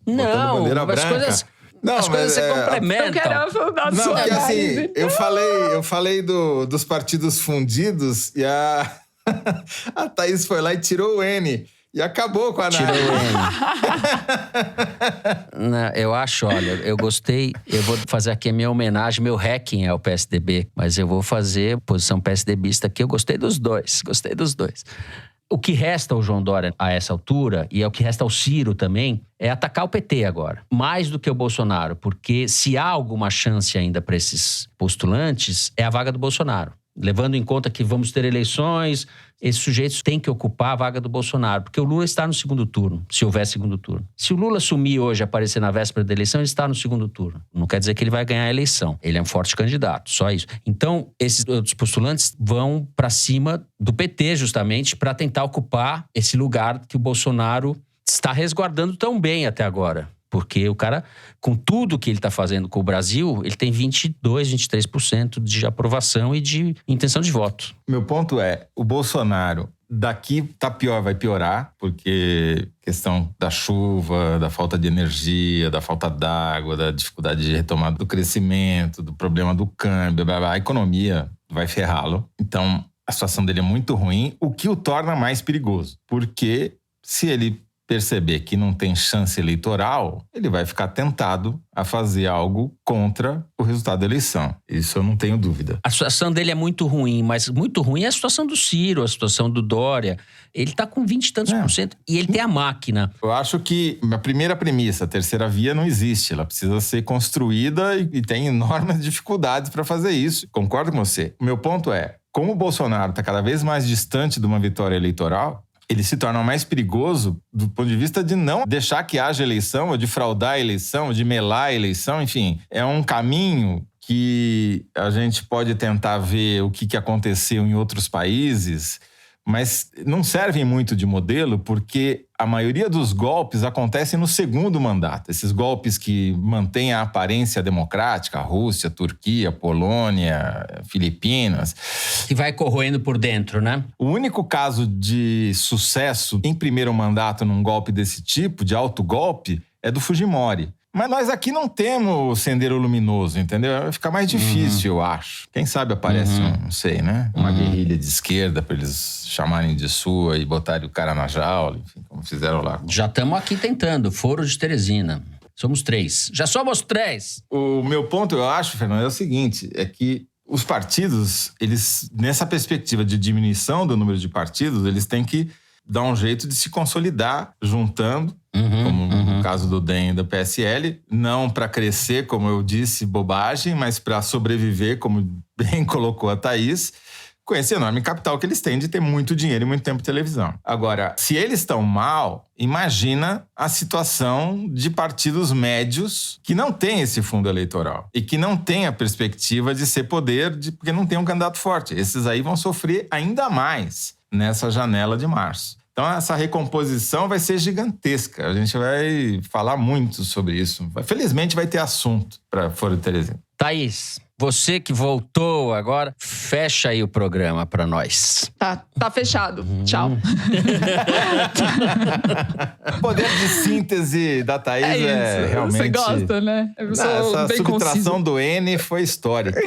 botando bandeira branca. As coisas se complementam. Eu quero afundar Não, sua porque análise. assim, eu falei dos partidos fundidos e a Thaís foi lá e tirou o N. E acabou com a análise. Tirou o N. Não, eu acho, olha, eu gostei. Eu vou fazer aqui a minha homenagem, meu hacking ao PSDB. Mas eu vou fazer posição PSDBista aqui. Eu gostei dos dois. O que resta ao João Dória a essa altura, e é o que resta ao Ciro também, é atacar o PT agora. Mais do que o Bolsonaro. Porque se há alguma chance ainda para esses postulantes, é a vaga do Bolsonaro. Levando em conta que vamos ter eleições, esses sujeitos têm que ocupar a vaga do Bolsonaro, porque o Lula está no segundo turno, se houver segundo turno. Se o Lula sumir hoje e aparecer na véspera da eleição, ele está no segundo turno. Não quer dizer que ele vai ganhar a eleição. Ele é um forte candidato, só isso. Então, esses outros postulantes vão para cima do PT, justamente, para tentar ocupar esse lugar que o Bolsonaro está resguardando tão bem até agora. Porque o cara, com tudo que ele está fazendo com o Brasil, ele tem 22, 23% de aprovação e de intenção de voto. Meu ponto é, o Bolsonaro daqui tá pior, vai piorar, porque questão da chuva, da falta de energia, da falta d'água, da dificuldade de retomada do crescimento, do problema do câmbio, blá, blá, a economia vai ferrá-lo. Então, a situação dele é muito ruim, o que o torna mais perigoso. Porque se ele perceber que não tem chance eleitoral, ele vai ficar tentado a fazer algo contra o resultado da eleição. Isso eu não tenho dúvida. A situação dele é muito ruim, mas muito ruim é a situação do Ciro, a situação do Dória. Ele tá com 20 e tantos por cento e ele tem a máquina. Eu acho que a primeira premissa, a terceira via não existe. Ela precisa ser construída e tem enormes dificuldades para fazer isso. Concordo com você. O meu ponto é, como o Bolsonaro está cada vez mais distante de uma vitória eleitoral, ele se torna mais perigoso do ponto de vista de não deixar que haja eleição, ou de fraudar a eleição, ou de melar a eleição, enfim. É um caminho que a gente pode tentar ver o que aconteceu em outros países, mas não servem muito de modelo porque a maioria dos golpes acontecem no segundo mandato. Esses golpes que mantêm a aparência democrática, a Rússia, a Turquia, a Polônia, Filipinas. Que vai corroendo por dentro, né? O único caso de sucesso em primeiro mandato num golpe desse tipo, de autogolpe, é do Fujimori. Mas nós aqui não temos Sendeiro Luminoso, entendeu? Vai ficar mais difícil, eu acho. Quem sabe aparece, não sei, né? Uma guerrilha de esquerda para eles chamarem de sua e botarem o cara na jaula, enfim, como fizeram lá. Já estamos aqui tentando, Foro de Teresina. Somos 3. Já somos 3! O meu ponto, eu acho, Fernando, é o seguinte, é que os partidos, eles, nessa perspectiva de diminuição do número de partidos, eles têm que dar um jeito de se consolidar, juntando, como no caso do DEM e do PSL, não para crescer, como eu disse, bobagem, mas para sobreviver, como bem colocou a Thaís, com esse enorme capital que eles têm de ter muito dinheiro e muito tempo de televisão. Agora, se eles estão mal, imagina a situação de partidos médios que não têm esse fundo eleitoral e que não têm a perspectiva de ser poder, porque não tem um candidato forte. Esses aí vão sofrer ainda mais nessa janela de março. Então, essa recomposição vai ser gigantesca. A gente vai falar muito sobre isso. Felizmente, vai ter assunto para Foro de Teresina. Thaís, você que voltou agora, fecha aí o programa para nós. Tá fechado. Tchau. O poder de síntese da Thaís é realmente... Você gosta, né? Essa bem subtração conciso. Do N foi histórica.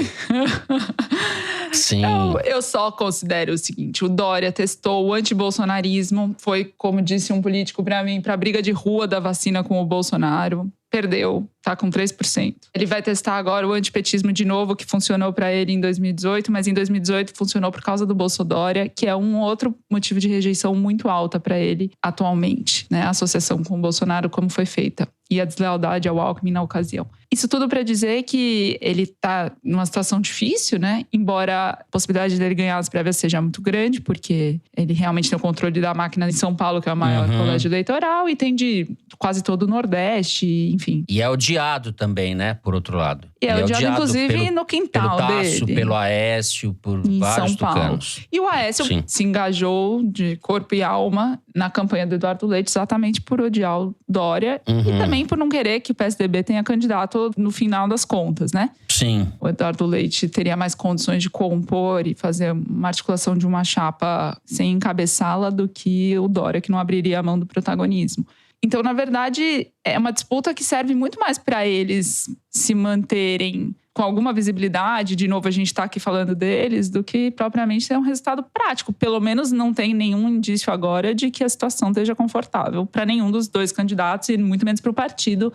Sim. Eu só considero o seguinte, o Dória testou o antibolsonarismo, foi, como disse um político para mim, para a briga de rua da vacina com o Bolsonaro. perdeu, tá com 3%. Ele vai testar agora o antipetismo de novo, que funcionou para ele em 2018, mas em 2018 funcionou por causa do Bolsodória, que é um outro motivo de rejeição muito alta para ele atualmente, né? A associação com o Bolsonaro, como foi feita, e a deslealdade ao Alckmin na ocasião. Isso tudo para dizer que ele tá numa situação difícil, né? Embora a possibilidade dele ganhar as prévias seja muito grande, porque ele realmente tem o controle da máquina em São Paulo, que é o maior colégio eleitoral, e tem de quase todo o Nordeste, enfim. E é odiado também, né? Por outro lado. E é odiado, inclusive, no quintal pelo Tasso, dele. pelo Aécio, por em vários São Paulo. tucanos. E o Aécio se engajou de corpo e alma na campanha do Eduardo Leite exatamente por odiar o Dória e também por não querer que o PSDB tenha candidato no final das contas, né? Sim. O Eduardo Leite teria mais condições de compor e fazer uma articulação de uma chapa sem encabeçá-la do que o Dória, que não abriria a mão do protagonismo. Então, na verdade, é uma disputa que serve muito mais para eles se manterem com alguma visibilidade, de novo a gente está aqui falando deles, do que propriamente ter um resultado prático. Pelo menos não tem nenhum indício agora de que a situação esteja confortável para nenhum dos dois candidatos e muito menos para o partido,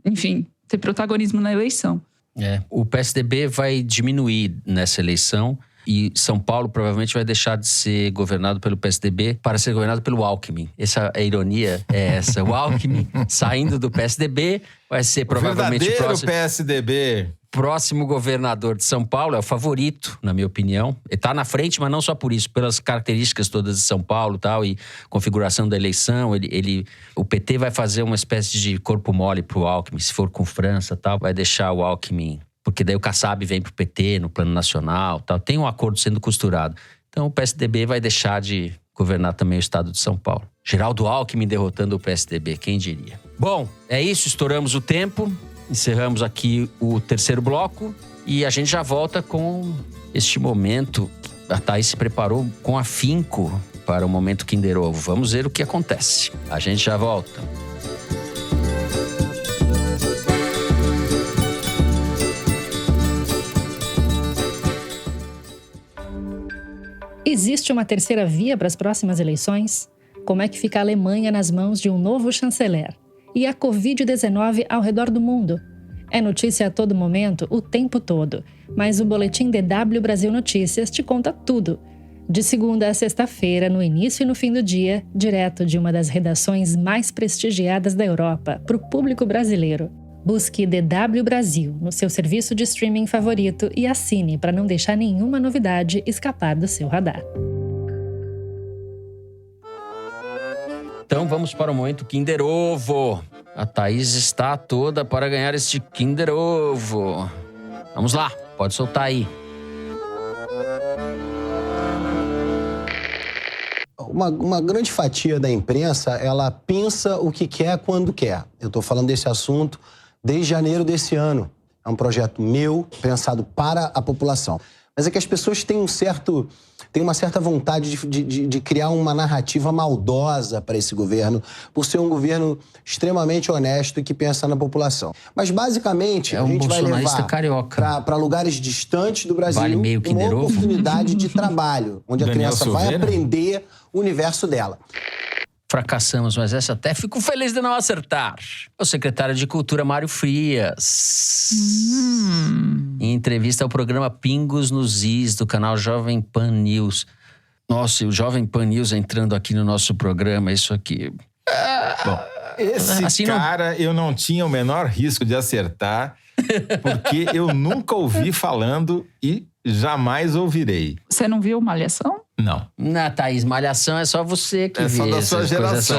enfim, ter protagonismo na eleição. O PSDB vai diminuir nessa eleição e São Paulo provavelmente vai deixar de ser governado pelo PSDB para ser governado pelo Alckmin. Essa a ironia é essa. O Alckmin saindo do PSDB vai ser provavelmente o PSDB. Próximo governador de São Paulo, é o favorito, na minha opinião. Ele está na frente, mas não só por isso, pelas características todas de São Paulo e tal, e configuração da eleição. O PT vai fazer uma espécie de corpo mole pro Alckmin, se for com França e tal, vai deixar o Alckmin, porque daí o Kassab vem pro PT no plano nacional tal. Tem um acordo sendo costurado. Então o PSDB vai deixar de governar também o estado de São Paulo. Geraldo Alckmin derrotando o PSDB, quem diria? Bom, é isso, estouramos o tempo. Encerramos aqui o terceiro bloco e a gente já volta com este momento. A Thaís se preparou com afinco para o momento Kinder Ovo. Vamos ver o que acontece. A gente já volta. Existe uma terceira via para as próximas eleições? Como é que fica a Alemanha nas mãos de um novo chanceler? E a Covid-19 ao redor do mundo? É notícia a todo momento, o tempo todo. Mas o Boletim DW Brasil Notícias te conta tudo. De segunda a sexta-feira, no início e no fim do dia, direto de uma das redações mais prestigiadas da Europa, para o público brasileiro. Busque DW Brasil no seu serviço de streaming favorito e assine para não deixar nenhuma novidade escapar do seu radar. Então vamos para o momento Kinder Ovo. A Thaís está toda para ganhar este Kinder Ovo. Vamos lá, pode soltar aí. Uma grande fatia da imprensa, ela pensa o que quer quando quer. Eu estou falando desse assunto desde janeiro desse ano. É um projeto meu, pensado para a população. Mas é que as pessoas têm uma certa vontade de criar uma narrativa maldosa para esse governo, por ser um governo extremamente honesto e que pensa na população. Mas, basicamente, a gente vai levar para lugares distantes do Brasil uma oportunidade de trabalho, onde a criança vai aprender o universo dela. Fracassamos, mas essa até fico feliz de não acertar. O secretário de Cultura, Mário Frias. Em entrevista ao programa Pingos nos Is, do canal Jovem Pan News. Nossa, e o Jovem Pan News entrando aqui no nosso programa, isso aqui... Bom, esse cara eu não tinha o menor risco de acertar, porque eu nunca ouvi falando e jamais ouvirei. Você não viu Malhação? Não. Na Thaís, Malhação é só você que vê. É só da sua geração.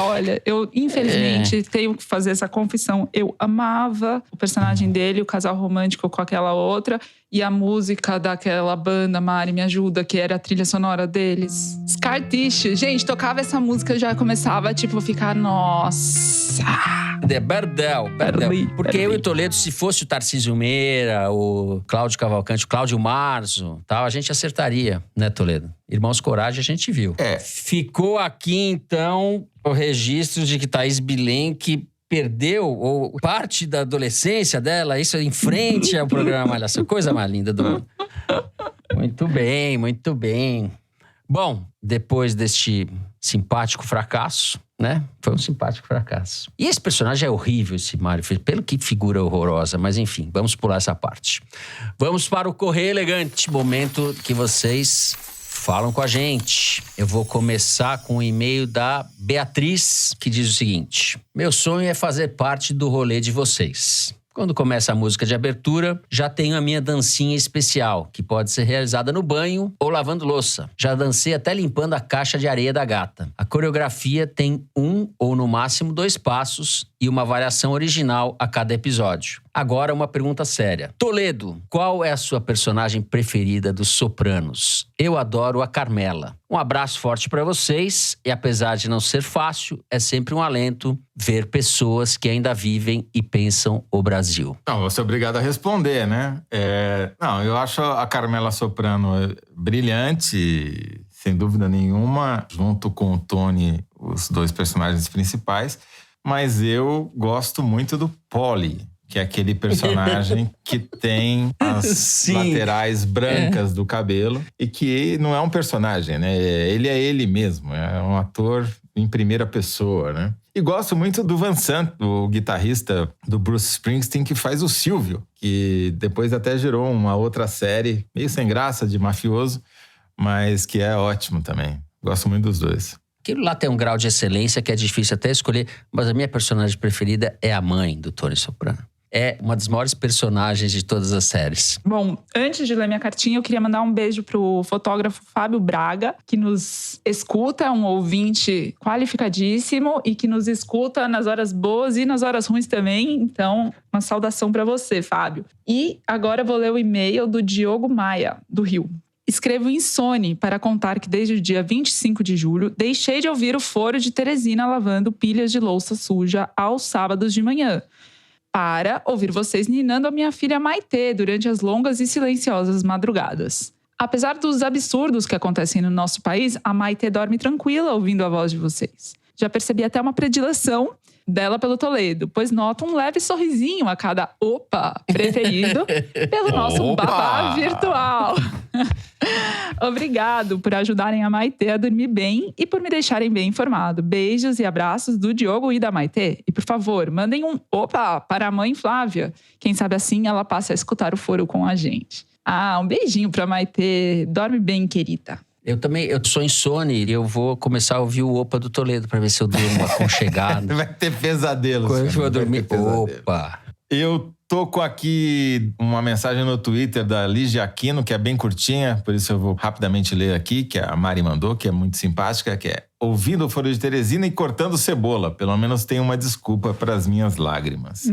Olha, eu infelizmente tenho que fazer essa confissão. Eu amava o personagem dele, o casal romântico com aquela outra, e a música daquela banda, Mari, me ajuda, que era a trilha sonora deles. Scar Tissue. Gente, tocava essa música, já começava, tipo, ficar, nossa... Berdel. Porque eu e o Toledo, se fosse o Tarcísio Meira, o Cláudio Cavalcante, o Cláudio Marzo, tal, a gente acertaria, né, Toledo? Irmãos Coragem, a gente viu. Ficou aqui, então, o registro de que Thaís Bilenque perdeu ou parte da adolescência dela, isso em frente ao programa Malhação. Coisa mais linda do mundo. Muito bem, muito bem. Bom, depois deste simpático fracasso, né? Foi um simpático fracasso. E esse personagem é horrível, esse Mário. Pelo que figura horrorosa. Mas enfim, vamos pular essa parte. Vamos para o Correio Elegante. Momento que vocês falam com a gente. Eu vou começar com o e-mail da Beatriz, que diz o seguinte: meu sonho é fazer parte do rolê de vocês. Quando começa a música de abertura, já tenho a minha dancinha especial, que pode ser realizada no banho ou lavando louça. Já dancei até limpando a caixa de areia da gata. A coreografia tem 1 ou no máximo 2 passos e uma variação original a cada episódio. Agora uma pergunta séria. Toledo, qual é a sua personagem preferida dos Sopranos? Eu adoro a Carmela. Um abraço forte para vocês e apesar de não ser fácil, é sempre um alento ver pessoas que ainda vivem e pensam o Brasil. Não, vou ser obrigado a responder, né? Não, eu acho a Carmela Soprano brilhante, sem dúvida nenhuma, junto com o Tony, os 2 personagens principais, mas eu gosto muito do Paulie, que é aquele personagem que tem as laterais brancas do cabelo e que não é um personagem, né? Ele é ele mesmo, é um ator em primeira pessoa, né? E gosto muito do Van Sant, o guitarrista do Bruce Springsteen, que faz o Silvio, que depois até gerou uma outra série, meio sem graça, de mafioso, mas que é ótimo também. Gosto muito dos 2. Aquilo lá tem um grau de excelência que é difícil até escolher, mas a minha personagem preferida é a mãe do Tony Soprano. É uma das maiores personagens de todas as séries. Bom, antes de ler minha cartinha, eu queria mandar um beijo pro fotógrafo Fábio Braga, que nos escuta, um ouvinte qualificadíssimo e que nos escuta nas horas boas e nas horas ruins também. Então, uma saudação para você, Fábio. E agora eu vou ler o e-mail do Diogo Maia, do Rio. Escrevo Insone para contar que desde o dia 25 de julho deixei de ouvir o Foro de Teresina lavando pilhas de louça suja aos sábados de manhã, para ouvir vocês ninando a minha filha Maitê durante as longas e silenciosas madrugadas. Apesar dos absurdos que acontecem no nosso país, a Maitê dorme tranquila ouvindo a voz de vocês. Já percebi até uma predileção dela pelo Toledo, pois noto um leve sorrisinho a cada opa preferido pelo nosso babá virtual. Obrigado por ajudarem a Maitê a dormir bem e por me deixarem bem informado. Beijos e abraços do Diogo e da Maitê. E por favor, mandem um opa para a mãe Flávia. Quem sabe assim ela passa a escutar o foro com a gente. Um beijinho pra Maitê. Dorme bem, querida. Eu sou insone e eu vou começar a ouvir o opa do Toledo pra ver se eu durmo aconchegado. Vai ter pesadelos. Quando eu vou dormir, opa. Eu tô com aqui uma mensagem no Twitter da Lígia Aquino, que é bem curtinha, por isso eu vou rapidamente ler aqui, que a Mari mandou, que é muito simpática, que é: ouvindo o Foro de Teresina e cortando cebola. Pelo menos tem uma desculpa para as minhas lágrimas.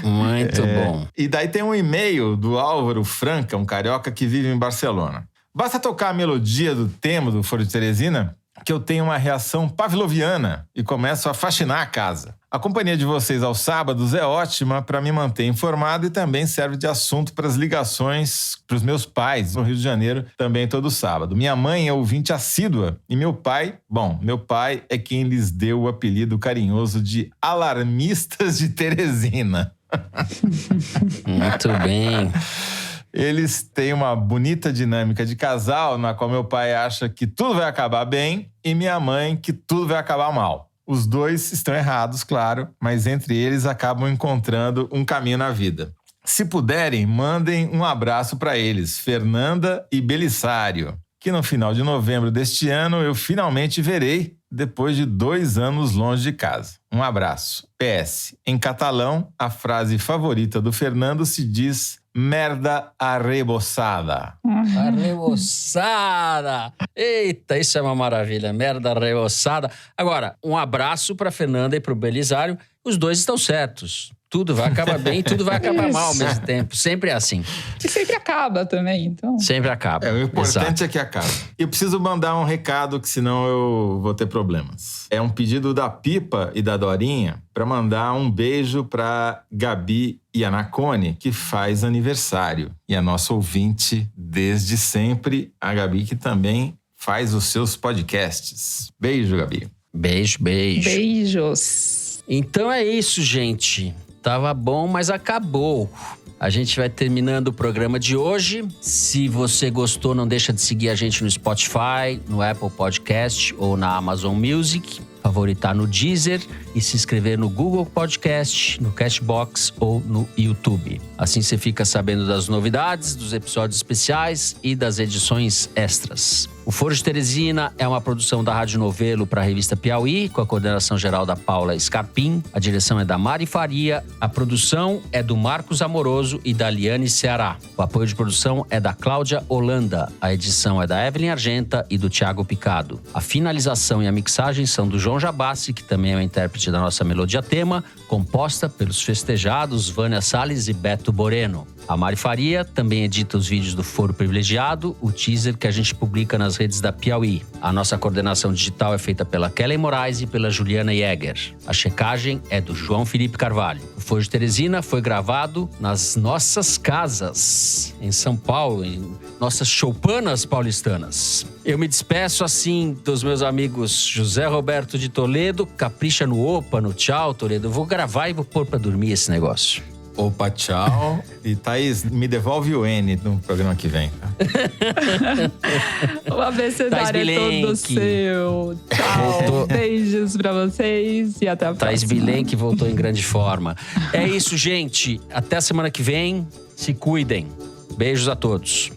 Muito bom. E daí tem um e-mail do Álvaro Franca, um carioca que vive em Barcelona. Basta tocar a melodia do tema do Foro de Teresina que eu tenho uma reação pavloviana e começo a faxinar a casa. A companhia de vocês aos sábados é ótima para me manter informado e também serve de assunto para as ligações para os meus pais no Rio de Janeiro, também todo sábado. Minha mãe é ouvinte assídua e meu pai é quem lhes deu o apelido carinhoso de alarmistas de Teresina. Muito bem. Eles têm uma bonita dinâmica de casal, na qual meu pai acha que tudo vai acabar bem e minha mãe que tudo vai acabar mal. Os dois estão errados, claro, mas entre eles acabam encontrando um caminho na vida. Se puderem, mandem um abraço para eles, Fernanda e Belisário, que no final de novembro deste ano eu finalmente verei depois de 2 anos longe de casa. Um abraço. PS. Em catalão, a frase favorita do Fernando se diz merda arreboçada. Arreboçada! Eita, isso é uma maravilha. Merda arreboçada. Agora, um abraço para Fernanda e para o Belisário. Os dois estão certos. Tudo vai acabar bem, tudo vai acabar mal ao mesmo tempo. Sempre é assim. Que sempre acaba também, então. Sempre acaba. O importante é que acaba. Eu preciso mandar um recado, que senão eu vou ter problemas. É um pedido da Pipa e da Dorinha para mandar um beijo para Gabi Iannacone, que faz aniversário. E é nossa ouvinte desde sempre. A Gabi, que também faz os seus podcasts. Beijo, Gabi. Beijo, beijo. Beijos. Então é isso, gente. Tava bom, mas acabou. A gente vai terminando o programa de hoje. Se você gostou, não deixa de seguir a gente no Spotify, no Apple Podcast ou na Amazon Music. favoritar no Deezer e se inscrever no Google Podcast, no Cashbox ou no YouTube. Assim você fica sabendo das novidades, dos episódios especiais e das edições extras. O Foro de Teresina é uma produção da Rádio Novelo para a revista Piauí, com a coordenação geral da Paula Scarpim. A direção é da Mari Faria. A produção é do Marcos Amoroso e da Liane Ceará. O apoio de produção é da Cláudia Holanda. A edição é da Evelyn Argenta e do Thiago Picado. A finalização e a mixagem são do João Jabassi, que também é o intérprete da nossa melodia tema, composta pelos festejados Vânia Salles e Beto Boreno. A Mari Faria também edita os vídeos do Foro Privilegiado, o teaser que a gente publica nas redes da Piauí. A nossa coordenação digital é feita pela Kelly Moraes e pela Juliana Jäger. A checagem é do João Felipe Carvalho. O Foro de Teresina foi gravado nas nossas casas, em São Paulo, em nossas choupanas paulistanas. Eu me despeço assim dos meus amigos José Roberto de Toledo. Capricha no opa, no tchau, Toledo. Eu vou gravar e vou pôr pra dormir esse negócio. Opa, tchau. E Thaís, me devolve o N no programa que vem. O abecedário é todo seu. Tchau. Beijos pra vocês e até a próxima. Thaís Bilenque voltou em grande forma. É isso, gente. Até a semana que vem. Se cuidem. Beijos a todos.